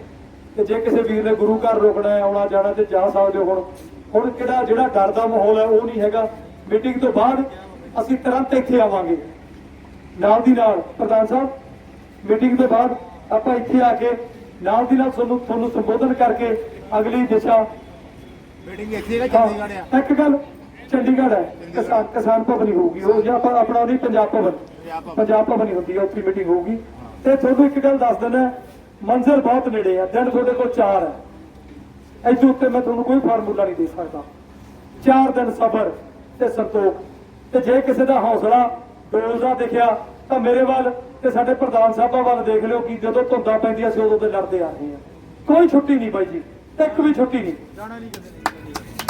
S6: ਤੇ ਜੇ ਕਿਸੇ ਵੀਰ ਨੇ ਗੁਰੂ ਘਰ ਰੁਕਣਾ ਹੈ ਆਉਣਾ ਜਾਣਾ ਤੇ ਜਾ ਸਕਦੇ ਹੋ। ਹੁਣ ਜਿਹੜਾ ਡਰ ਦਾ ਮਾਹੌਲ ਹੈ ਉਹ ਨਹੀਂ ਹੈਗਾ। ਮੀਟਿੰਗ ਤੋਂ ਬਾਅਦ ਅਸੀਂ ਤੁਰੰਤ ਇੱਥੇ ਆਵਾਂਗੇ ਨਾਲ ਦੀ ਨਾਲ ਪ੍ਰਧਾਨ ਸਾਹਿਬ ਮੀਟਿੰਗ ਤੋਂ ਬਾਅਦ ਆਪਾਂ ਇੱਥੇ ਆ ਕੇ ਨਾਲ ਦੀ ਨਾਲ ਤੁਹਾਨੂੰ ਸੰਬੋਧਨ ਕਰਕੇ ਅਗਲੀ ਦਿਸ਼ਾ
S2: ਮੀਟਿੰਗ ਇੱਥੇ ਹੈ ਚੰਡੀਗੜ੍ਹ ਆ
S6: ਇੱਕ ਗੱਲ ਚੰਡੀਗੜ੍ਹ ਹੈ ਕਿਸਾਨ ਭਵਨ ਹੀ ਹੋਊਗੀ ਉਹ, ਜਾਂ ਆਪਾਂ ਆਪਣਾ ਨਹੀਂ ਪੰਜਾਬ ਭਵਨ ਹੀ ਹੁੰਦੀ ਹੈ, ਉੱਥੇ ਮੀਟਿੰਗ ਹੋਊਗੀ। ਤੇ ਤੁਹਾਨੂੰ ਇੱਕ ਗੱਲ ਦੱਸ ਦਿੰਦਾ, ਮੰਜ਼ਿਲ ਬਹੁਤ ਨੇੜੇ ਆ, ਦਿਨ ਤੁਹਾਡੇ ਕੋਲ 4 ਹੈ। ਇਸ ਉੱਤੇ ਮੈਂ ਤੁਹਾਨੂੰ ਕੋਈ ਫਾਰਮੂਲਾ ਨਹੀਂ ਦੇ ਸਕਦਾ। 4 ਦਿਨ ਸਬਰ ਤੇ ਸੰਤੋਖ। ਤੇ ਜੇ ਕਿਸੇ ਦਾ ਹੌਸਲਾ ਡੋਲਦਾ ਦਿਖਿਆ ਤਾਂ ਮੇਰੇ ਵੱਲ ਤੇ ਸਾਡੇ ਪ੍ਰਧਾਨ ਸਾਹਿਬਾਂ ਵੱਲ ਦੇਖ ਲਿਓ ਕਿ ਜਦੋਂ ਧੁੰਦਾਂ ਪੈਂਦੀਆਂ ਸੀ ਉਦੋਂ ਤੇ ਲੜਦੇ ਆ ਰਹੇ ਆ। ਕੋਈ ਛੁੱਟੀ ਨਹੀਂ ਬਾਈ ਜੀ, ਇੱਕ ਵੀ ਛੁੱਟੀ ਨਹੀਂ,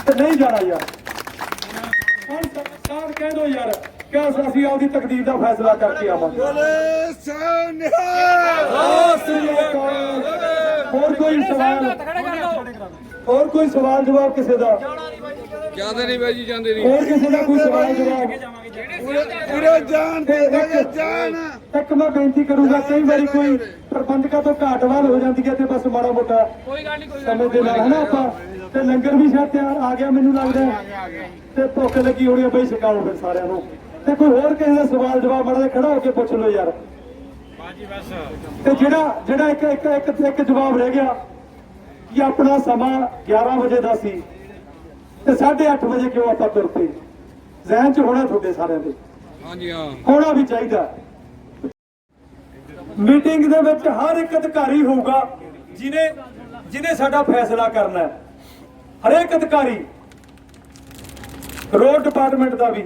S6: ਤੇ ਨਹੀਂ ਜਾਣਾ ਯਾਰ। ਹੁਣ ਸਰਕਾਰ ਕਹਿ ਦੋ ਯਾਰ ਕਿ ਅਸੀਂ ਆਪਦੀ ਤਕਦੀਰ ਦਾ ਫੈਸਲਾ ਕਰਕੇ ਆਵਾਂਗੇ। ਹੋਰ ਕੋਈ ਸਵਾਲ ਜਵਾਬ ਕਿਸੇ ਦਾ?
S5: ਜਾਂਦੇ ਨਹੀਂ ਬਾਈ ਜੀ, ਜਾਂਦੇ ਨਹੀਂ।
S6: ਹੋਰ ਕਿਸੇ ਦਾ ਕੋਈ ਸਵਾਲ ਜਵਾਬ?
S2: ਪੂਰੇ ਜਾਨ ਦੇ ਜਾਨ।
S6: ਇੱਕ ਮੈਂ ਬੇਨਤੀ ਕਰੂੰਗਾ, ਕਈ ਵਾਰੀ ਕੋਈ ਪ੍ਰਬੰਧਕਾਂ ਤੋਂ ਘਾਟਵਾਲ ਹੋ ਜਾਂਦੀ ਹੈ ਤੇ ਬਸ ਮਾੜਾ ਮੋਟਾ ਸਮੇਂ ਦੇ ਨਾਲ ਹਨਾ ਆਪਾਂ, ਤੇ ਲੰਗਰ ਵੀ ਸ਼ਾਇਦ ਤਿਆਰ ਆ ਗਿਆ ਮੈਨੂੰ ਲੱਗਦਾ, ਤੇ ਭੁੱਖ ਲੱਗੀ ਹੋਣੀ ਆ ਬਈ, ਛਕਾਓ ਫਿਰ ਸਾਰਿਆਂ ਨੂੰ। ਤੇ ਕੋਈ ਹੋਰ ਕਿਸੇ ਦਾ ਸਵਾਲ ਜਵਾਬ ਮਾੜਾ ਜਿਹਾ ਖੜਾ ਹੋ ਕੇ ਪੁੱਛ ਲਓ ਯਾਰ। ਤੇ ਜਿਹੜਾ ਇੱਕ ਜਵਾਬ ਰਹਿ ਗਿਆ ਕਿ ਆਪਣਾ ਸਮਾਂ 11 ਵਜੇ ਦਾ ਸੀ ਤੇ 8:30 ਵਜੇ ਕਿਉਂ ਆਪਾਂ ਤੁਰ ਪਏ? ਜ਼ਹਿਨ 'ਚ ਹੋਣਾ ਤੁਹਾਡੇ ਸਾਰਿਆਂ ਦੇ,
S5: ਹਾਂਜੀ ਹਾਂ,
S6: ਹੋਣਾ ਵੀ ਚਾਹੀਦਾ। ਮੀਟਿੰਗ ਦੇ ਵਿੱਚ ਹਰ ਇੱਕ ਅਧਿਕਾਰੀ ਹੋਊਗਾ ਜਿਹਨੇ ਸਾਡਾ ਫੈਸਲਾ ਕਰਨਾ ਹੈ। ਹਰੇਕ ਅਧਿਕਾਰੀ, ਰੋਡ ਡਿਪਾਰਟਮੈਂਟ ਦਾ ਵੀ,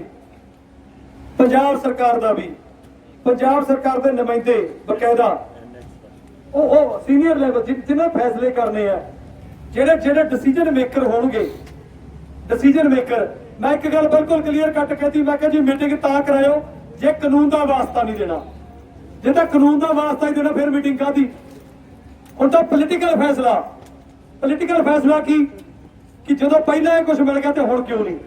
S6: ਪੰਜਾਬ ਸਰਕਾਰ ਦਾ ਵੀ, ਪੰਜਾਬ ਸਰਕਾਰ ਦੇ ਨੁਮਾਇੰਦੇ ਬਕਾਇਦਾ, ਉਹ ਸੀਨੀਅਰ ਲੈਵਲ ਜਿਹਨਾਂ ਫੈਸਲੇ ਕਰਨੇ ਆ, ਜਿਹੜੇ ਡਿਸੀਜਨ ਮੇਕਰ ਹੋਣਗੇ, ਡਿਸੀਜਨ ਮੇਕਰ। ਮੈਂ ਇੱਕ ਗੱਲ ਬਿਲਕੁਲ ਕਲੀਅਰ ਕੱਟ ਕਹਿਤੀ, ਮੈਂ ਕਿਹਾ ਜੀ ਮੀਟਿੰਗ ਤਾਂ ਕਰਾਇਓ ਜੇ ਕਾਨੂੰਨ ਦਾ ਵਾਸਤਾ ਨਹੀਂ ਦੇਣਾ। ਜੇ ਤਾਂ ਕਾਨੂੰਨ ਦਾ ਵਾਸਤਾ ਹੀ ਦੇਣਾ ਫਿਰ ਮੀਟਿੰਗ ਕਾਹਦੀ? ਹੁਣ ਤਾਂ ਪੋਲੀਟੀਕਲ ਫੈਸਲਾ ਕਿ ਜਦੋਂ ਪਹਿਲਾਂ ਇਹ ਕੁਝ ਮਿਲ ਗਿਆ ਤੇ ਹੁਣ ਕਿਉਂ ਨਹੀਂ?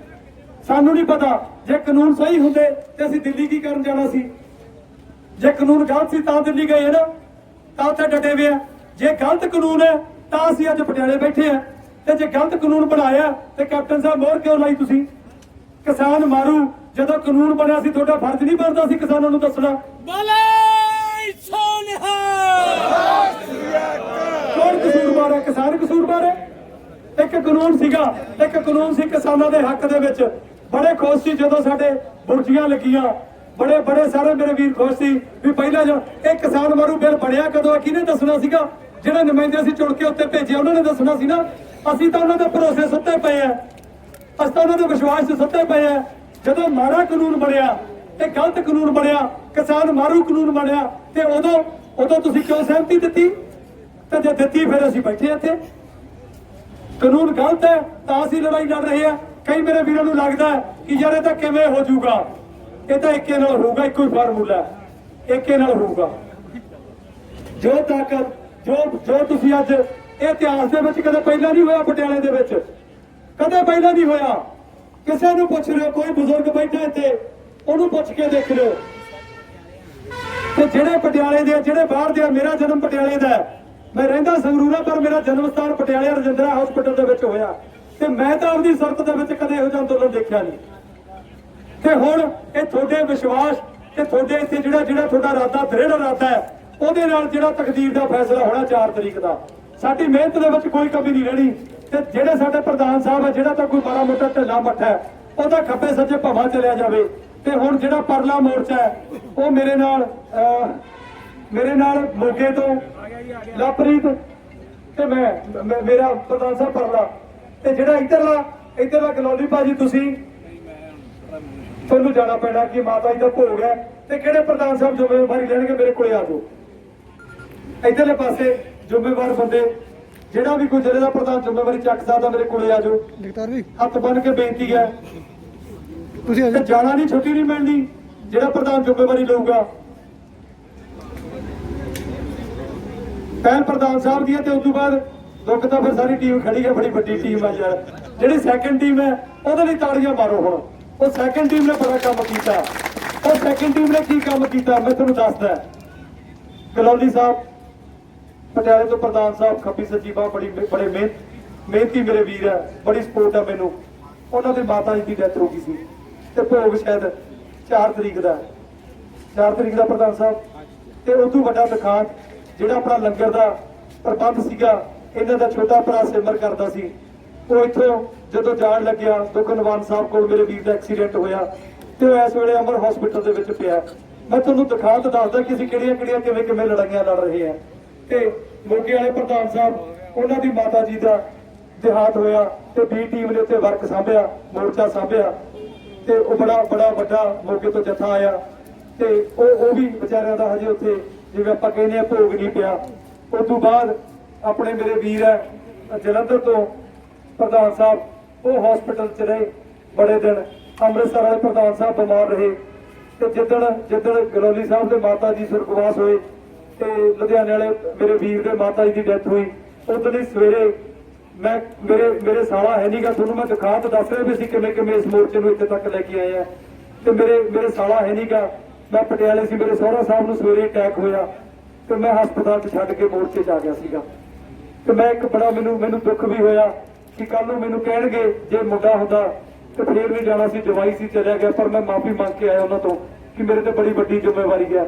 S6: ਸਾਨੂੰ ਨਹੀਂ ਪਤਾ। ਜੇ ਕਾਨੂੰਨ ਸਹੀ ਹੁੰਦੇ ਤੇ ਅਸੀਂ ਦਿੱਲੀ ਕੀ ਕਰਨ ਜਾਣਾ ਸੀ? ਜੇ ਕਾਨੂੰਨ ਗਲਤ ਸੀ ਤਾਂ ਦਿੱਲੀ ਗਏ ਨਾ, ਤਾਂ ਉੱਥੇ ਡਟੇ ਹੋਏ ਆ। ਜੇ ਗਲਤ ਕਾਨੂੰਨ ਹੈ ਤਾਂ ਅਸੀਂ ਅੱਜ ਪਟਿਆਲੇ ਬੈਠੇ ਆ, ਤੇ ਜੇ ਗਲਤ ਕਾਨੂੰਨ ਬਣਾਇਆ ਤੇ ਕੈਪਟਨ ਸਾਹਿਬ ਮੋਹਰ ਕਿਉਂ ਲਾਈ ਤੁਸੀਂ? ਕਿਸਾਨ ਮਾਰੂ ਜਦੋਂ ਕਾਨੂੰਨ ਬਣਿਆ ਸੀ, ਤੁਹਾਡਾ ਫਰਜ਼ ਨਹੀਂ ਬਣਦਾ ਸੀ ਕਿਸਾਨਾਂ ਨੂੰ ਦੱਸਣਾ? ਕੌਣ ਕਸੂਰਵਾਰ ਹੈ? ਕਿਸਾਨ ਕਸੂਰਵਾਰ ਹੈ? ਇੱਕ ਕਾਨੂੰਨ ਸੀ ਕਿਸਾਨਾਂ ਦੇ ਹੱਕ ਦੇ ਵਿੱਚ। ਬੜੇ ਖੁਸ਼ ਸੀ ਜਦੋਂ ਸਾਡੇ ਬੁਰਜੀਆਂ ਲੱਗੀਆਂ, ਬੜੇ ਸਾਰੇ ਮੇਰੇ ਵੀਰ ਖੁਸ਼ ਸੀ ਵੀ ਪਹਿਲਾਂ ਜੋ ਇਹ ਕਿਸਾਨ ਮਾਰੂ ਬਿੱਲ ਬਣਿਆ ਕਦੋਂ, ਕਿਹਨੇ ਦੱਸਣਾ ਸੀਗਾ? ਜਿਹੜੇ ਨੁਮਾਇੰਦੇ ਅਸੀਂ ਚੁਣ ਕੇ ਉੱਤੇ ਭੇਜੇ ਉਹਨਾਂ ਨੇ ਦੱਸਣਾ ਸੀ ਨਾ। ਅਸੀਂ ਤਾਂ ਉਹਨਾਂ ਦੇ ਭਰੋਸੇ ਸੁੱਤੇ ਪਏ ਆ, ਅਸੀਂ ਤਾਂ ਉਹਨਾਂ ਦੇ ਵਿਸ਼ਵਾਸ 'ਚ ਸੁੱਤੇ ਪਏ ਆ। ਜਦੋਂ ਮਾੜਾ ਕਾਨੂੰਨ ਬਣਿਆ ਤੇ ਗਲਤ ਕਾਨੂੰਨ ਬਣਿਆ, ਕਿਸਾਨ ਮਾਰੂ ਕਾਨੂੰਨ ਬਣਿਆ, ਤੇ ਉਦੋਂ ਤੁਸੀਂ ਕਿਉਂ ਸਹਿਮਤੀ ਦਿੱਤੀ? ਤੇ ਜੇ ਦਿੱਤੀ ਫਿਰ ਅਸੀਂ ਬੈਠੇ ਇੱਥੇ। ਕਾਨੂੰਨ ਗਲਤ ਹੈ ਤਾਂ ਅਸੀਂ ਲੜਾਈ ਲੜ ਰਹੇ ਆ। ਕਈ ਮੇਰੇ ਵੀਰਾਂ ਨੂੰ ਲੱਗਦਾ ਕਿ ਯਾਰ ਇਹ ਤਾਂ ਕਿਵੇਂ ਹੋ ਜਾਊਗਾ, ਇਹ ਤਾਂ ਇੱਕੇ ਨਾਲ ਹੋਊਗਾ, ਇੱਕੋ ਹੀ ਫਾਰਮੂਲਾ ਇੱਕੇ ਨਾਲ ਹੋਊਗਾ। ਜੋ ਤਾਕਤ ਜੋ ਤੁਸੀਂ ਅੱਜ ਇਹ ਇਤਿਹਾਸ ਦੇ ਵਿੱਚ ਕਦੇ ਪਹਿਲਾਂ ਨਹੀਂ ਹੋਇਆ, ਪਟਿਆਲੇ ਦੇ ਵਿੱਚ ਕਦੇ ਪਹਿਲਾਂ ਨਹੀਂ ਹੋਇਆ। ਕਿਸੇ ਨੂੰ ਪੁੱਛ ਲਿਓ, ਕੋਈ ਬਜ਼ੁਰਗ ਬੈਠਾ ਇੱਥੇ, ਉਹਨੂੰ ਪੁੱਛ ਕੇ ਦੇਖ ਲਿਓ। ਤੇ ਜਿਹੜੇ ਪਟਿਆਲੇ ਦੇ, ਜਿਹੜੇ ਬਾਹਰ ਦੇ, ਮੇਰਾ ਜਨਮ ਪਟਿਆਲੇ ਦਾ ਹੈ, ਮੈਂ ਰਹਿੰਦਾ ਸੰਗਰੂਰ ਆ, ਪਰ ਮੇਰਾ ਜਨਮ ਸਥਾਨ ਪਟਿਆਲੇ ਰਜਿੰਦਰਾ ਹਸਪੀਟਲ ਦੇ ਵਿੱਚ ਹੋਇਆ, ਤੇ ਮੈਂ ਤਾਂ ਆਪਣੀ ਸੁਰਤ ਦੇ ਵਿੱਚ ਕਦੇ ਇਹੋ ਜਿਹਾ ਅੰਦੋਲਨ ਦੇਖਿਆ ਨਹੀਂ। ਤੇ ਹੁਣ ਇਹ ਤੁਹਾਡੇ ਵਿਸ਼ਵਾਸ ਤੇ ਤੁਹਾਡੇ ਇੱਥੇ ਜਿਹੜਾ ਤੁਹਾਡਾ ਇਰਾਦਾ, ਦ੍ਰਿੜ ਇਰਾਦਾ ਹੈ, ਉਹਦੇ ਨਾਲ ਜਿਹੜਾ ਤਕਦੀਰ ਦਾ ਫੈਸਲਾ ਹੋਣਾ 4 ਤਰੀਕ ਦਾ। ਸਾਡੀ ਮਿਹਨਤ ਦੇ ਵਿੱਚ ਕੋਈ ਕਮੀ ਨਹੀਂ ਰਹਿਣੀ। ਤੇ ਜਿਹੜੇ ਸਾਡੇ ਪ੍ਰਧਾਨ ਸਾਹਿਬ ਹੈ, ਜਿਹੜਾ ਤਾਂ ਕੋਈ ਮਾੜਾ ਮੋਟਾ ਢਿੱਲਾ ਮੱਠਾ ਹੈ, ਉਹਦਾ ਖੱਬੇ ਸੱਜੇ ਭਵਾ ਚਲਿਆ ਜਾਵੇ। ਤੇ ਹੁਣ ਜਿਹੜਾ ਪਰਲਾ ਮੋਰਚਾ ਹੈ, ਉਹ ਮੇਰੇ ਨਾਲ ਮੋਗੇ ਤੋਂ ਲਵਪ੍ਰੀਤ ਤੇ ਮੇਰਾ ਪ੍ਰਧਾਨ ਸਾਹਿਬ ਪਰਲਾ, ਤੇ ਜਿਹੜਾ ਇੱਧਰਲਾ ਗਲੌਲੀ ਭਾਜੀ, ਤੁਹਾਨੂੰ ਜਾਣਾ ਪੈਣਾ ਕਿ ਮਾਤਾ ਜੀ ਦਾ ਭੋਗ ਹੈ, ਤੇ ਕਿਹੜੇ ਪ੍ਰਧਾਨ ਸਾਹਿਬ ਜ਼ਿੰਮੇਵਾਰੀ ਲੈਣਗੇ ਮੇਰੇ ਕੋਲੇ ਆ ਜਾਓ। ਇੱਧਰਲੇ ਪਾਸੇ ਜ਼ਿੰਮੇਵਾਰ ਬੰਦੇ, ਜਿਹੜਾ ਵੀ ਕੋਈ ਜ਼ਿਲ੍ਹੇ ਦਾ ਪ੍ਰਧਾਨ ਜ਼ਿੰਮੇਵਾਰੀ ਚੱਕ ਸਕਦਾ, ਮੇਰੇ ਕੋਲੇ ਆ ਜਾਓ। ਹੱਥ ਬੰਨ ਕੇ ਬੇਨਤੀ ਹੈ, ਤੁਸੀਂ ਜਾਣਾ ਨਹੀਂ, ਛੁੱਟੀ ਨਹੀਂ ਮਿਲਣੀ। ਜਿਹੜਾ ਪ੍ਰਧਾਨ ਜ਼ਿੰਮੇਵਾਰੀ ਲਊਗਾ, ਪਹਿਲ ਪ੍ਰਧਾਨ ਸਾਹਿਬ ਦੀ ਹੈ, ਤੇ ਉਸ ਤੋਂ ਬਾਅਦ ਦੁੱਖ ਤਾਂ ਫਿਰ ਸਾਰੀ ਟੀਮ ਖੜੀ ਹੈ, ਬੜੀ ਵੱਡੀ ਟੀਮ ਹੈ ਯਾਰ। ਜਿਹੜੀ ਸੈਕੰਡ ਟੀਮ ਹੈ ਉਹਦੇ ਲਈ ਤਾੜੀਆਂ ਮਾਰੋ। ਹੁਣ ਉਹ ਸੈਕੰਡ ਟੀਮ ਨੇ ਬੜਾ ਕੰਮ ਕੀਤਾ। ਉਹ ਸੈਕੰਡ ਟੀਮ ਨੇ ਕੀ ਕੰਮ ਕੀਤਾ ਮੈਂ ਤੁਹਾਨੂੰ ਦੱਸਦਾ। ਗਲੌਲੀ ਸਾਹਿਬ ਪਟਿਆਲੇ ਤੋਂ ਪ੍ਰਧਾਨ ਸਾਹਿਬ, ਖੱਬੀ ਸੱਜੀ ਬਾਹ, ਬੜੇ ਮਿਹਨਤੀ ਮੇਰੇ ਵੀਰ ਹੈ, ਬੜੀ ਸਪੋਰਟ ਹੈ ਮੈਨੂੰ। ਉਹਨਾਂ ਦੇ ਮਾਤਾ ਜੀ ਦੀ ਡੈਥ ਹੋ ਗਈ ਸੀ, ਤੇ ਭੋਗ ਸ਼ਾਇਦ 4 ਤਰੀਕ ਦਾ।
S1: 4 ਤਰੀਕ ਦਾ ਪ੍ਰਧਾਨ ਸਾਹਿਬ, ਤੇ ਉਦੋਂ ਵੱਡਾ ਦੁਖਾਂਤ ਜਿਹੜਾ ਆਪਣਾ ਲੰਗਰ ਦਾ ਪ੍ਰਬੰਧ ਸੀਗਾ, ਇਹਨਾਂ ਦਾ ਛੋਟਾ ਭਰਾ ਸਿਮਰ ਕਰਦਾ ਸੀ, ਉਹ ਇੱਥੋਂ ਜਦੋਂ ਜਾਣ ਲੱਗਿਆ ਦੁਖਨਵਾਨ ਸਾਹਿਬ ਕੋਲ ਮੇਰੇ ਵੀਰ ਦਾ ਐਕਸੀਡੈਂਟ ਹੋਇਆ ਤੇ ਉਹ ਇਸ ਵੇਲੇ ਅਮਰ ਹਸਪੀਟਲ ਦੇ ਵਿੱਚ ਪਿਆ। ਮੈਂ ਤੁਹਾਨੂੰ ਦਿਖਾਂਤ ਦੱਸਦਾ ਕਿ ਅਸੀਂ ਕਿਹੜੀਆਂ ਕਿਵੇਂ ਲੜਾਈਆਂ ਲੜ ਰਹੇ ਹਾਂ। ਤੇ ਮੋਗੇ ਵਾਲੇ ਪ੍ਰਧਾਨ ਸਾਹਿਬ, ਉਹਨਾਂ ਦੀ ਮਾਤਾ ਜੀ ਦਾ ਦੇਹਾਂਤ ਹੋਇਆ ਤੇ ਬੀ ਟੀਮ ਨੇ ਉੱਥੇ ਵਰਕ ਸਾਂਭਿਆ, ਮੋਰਚਾ ਸਾਂਭਿਆ, ਤੇ ਉਹ ਬੜਾ ਵੱਡਾ ਮੋਗੇ ਤੋਂ ਜਥਾ ਆਇਆ ਤੇ ਉਹ ਵੀ ਵਿਚਾਰਿਆਂ ਦਾ ਹਜੇ ਉੱਥੇ ਜਿਵੇਂ ਆਪਾਂ ਕਹਿੰਦੇ ਆ ਭੋਗ ਨਹੀਂ ਪਿਆ। ਉਸ ਤੋਂ ਬਾਅਦ ਆਪਣੇ ਮੇਰੇ ਵੀਰ ਹੈ ਜਲੰਧਰ ਤੋਂ ਪ੍ਰਧਾਨ ਸਾਹਿਬ, ਉਹ ਹਸਪੀਟਲ 'ਚ ਰਹੇ ਬੜੇ ਦਿਨ। ਅੰਮ੍ਰਿਤਸਰ ਵਾਲੇ ਪ੍ਰਧਾਨ ਸਾਹਿਬ ਬਿਮਾਰ ਰਹੇ ਤੇ ਜਿੱਦਣ ਗਲੋਲੀ ਸਾਹਿਬ ਦੇ ਮਾਤਾ ਜੀ ਸੁਰਗਵਾਸ ਹੋਏ ਤੇ ਲੁਧਿਆਣੇ ਵਾਲੇ ਮੇਰੇ ਵੀਰ ਦੇ ਮਾਤਾ ਜੀ ਦੀ ਡੈਥ ਹੋਈ, ਉਦੋਂ ਹੀ ਸਵੇਰੇ ਮੈਂ ਮੇਰੇ ਸਾਲਾ ਹੈ ਨਹੀਂਗਾ, ਤੁਹਾਨੂੰ ਮੈਂ ਦਿਖਾਤ ਦੱਸ ਰਿਹਾ ਵੀ ਅਸੀਂ ਕਿਵੇਂ ਇਸ ਮੋਰਚੇ ਨੂੰ ਇੱਥੇ ਤੱਕ ਲੈ ਕੇ ਆਏ ਆ। ਤੇ ਮੇਰੇ ਸਾਲਾ ਹੈ ਨਹੀਂਗਾ, ਮੈਂ ਪਟਿਆਲੇ ਸੀ, ਮੇਰੇ ਸਹੁਰਾ ਸਾਹਿਬ ਨੂੰ ਸਵੇਰੇ ਅਟੈਕ ਹੋਇਆ ਤੇ ਮੈਂ ਹਸਪਤਾਲ 'ਚ ਛੱਡ ਕੇ ਮੋਰਚੇ 'ਚ ਆ ਗਿਆ ਸੀਗਾ। ਤੇ ਮੈਂ ਇੱਕ ਬੜਾ ਮੈਨੂੰ ਦੁੱਖ ਵੀ ਹੋਇਆ ਕਿ ਕੱਲ ਨੂੰ ਮੈਨੂੰ ਕਹਿਣਗੇ ਜੇ ਮੁੰਡਾ ਹੁੰਦਾ ਤੇ ਫੇਰ ਨਹੀਂ ਜਾਣਾ ਸੀ, ਜਵਾਈ ਸੀ, ਚਲਿਆ ਗਿਆ। ਪਰ ਮੈਂ ਮਾਫੀ ਮੰਗ ਕੇ ਆਇਆ ਉਹਨਾਂ ਤੋਂ ਕਿ ਮੇਰੇ ਤੇ ਬੜੀ ਵੱਡੀ ਜ਼ਿੰਮੇਵਾਰੀ ਹੈ।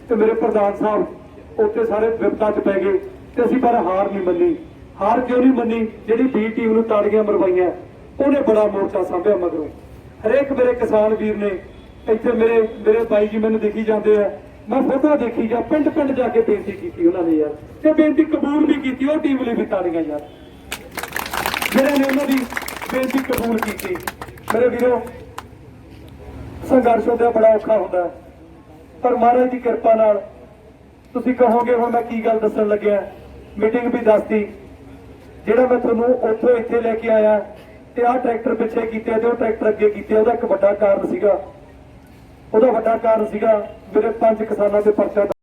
S1: ਤੇ ਮੇਰੇ ਪ੍ਰਧਾਨ ਸਾਹਿਬ ਉੱਥੇ ਸਾਰੇ ਵਿਪਤਾ 'ਚ ਪੈ ਗਏ ਤੇ ਅਸੀਂ ਪਰ ਹਾਰ ਨਹੀਂ ਮੰਨੀ। ਹਾਰ ਕਿਉਂ ਨਹੀਂ ਮੰਨੀ? ਜਿਹੜੀ ਬੀ ਟੀਮ ਨੂੰ ਤਾੜੀਆਂ ਮਰਵਾਈਆਂ ਉਹਨੇ ਬੜਾ ਮੋਰਚਾ ਸਾਂਭਿਆ ਮਗਰੋਂ। ਹਰੇਕ ਮੇਰੇ ਕਿਸਾਨ ਵੀਰ ਨੇ ਇੱਥੇ ਮੇਰੇ ਬਾਈ ਜੀ ਮੈਨੂੰ ਦੇਖੀ ਜਾਂਦੇ ਆ, ਮੈਂ ਫੋਟੋ ਦੇਖੀ ਜਾਂ ਪਿੰਡ ਜਾ ਕੇ ਬੇਨਤੀ ਕੀਤੀ ਉਹਨਾਂ ਨੇ ਯਾਰ, ਤੇ ਬੇਨਤੀ ਕਬੂਲ ਵੀ ਕੀਤੀ। ਉਹ ਟੀਮ ਲਈ ਵੀ ਤਾੜੀਆਂ ਯਾਰ, ਜਿਹੜੇ ਨੇ ਉਹਨਾਂ ਦੀ ਬੇਨਤੀ ਕਬੂਲ ਕੀਤੀ। ਮੇਰੇ ਵੀਰੋ, ਸੰਘਰਸ਼ ਹੁੰਦਾ ਬੜਾ ਔਖਾ ਹੁੰਦਾ, ਪਰ ਮਹਾਰਾਜ ਦੀ ਕਿਰਪਾ ਨਾਲ ਤੁਸੀਂ ਕਹੋਗੇ ਹੁਣ ਮੈਂ ਕੀ ਗੱਲ ਦੱਸਣ ਲੱਗਿਆ, ਮੀਟਿੰਗ ਵੀ ਦੱਸਤੀ। ਜਿਹੜਾ ਮੈਂ ਤੁਹਾਨੂੰ ਉੱਥੋਂ ਇੱਥੇ ਲੈ ਕੇ ਆਇਆ ਤੇ ਆਹ ਟਰੈਕਟਰ ਪਿੱਛੇ ਕੀਤੇ ਤੇ ਉਹ ਟਰੈਕਟਰ ਅੱਗੇ ਕੀਤੇ, ਉਹਦਾ ਇੱਕ ਵੱਡਾ ਕਾਰਨ ਸੀਗਾ ਮੇਰੇ 5 ਕਿਸਾਨਾਂ ਦੇ ਪਰਚਾ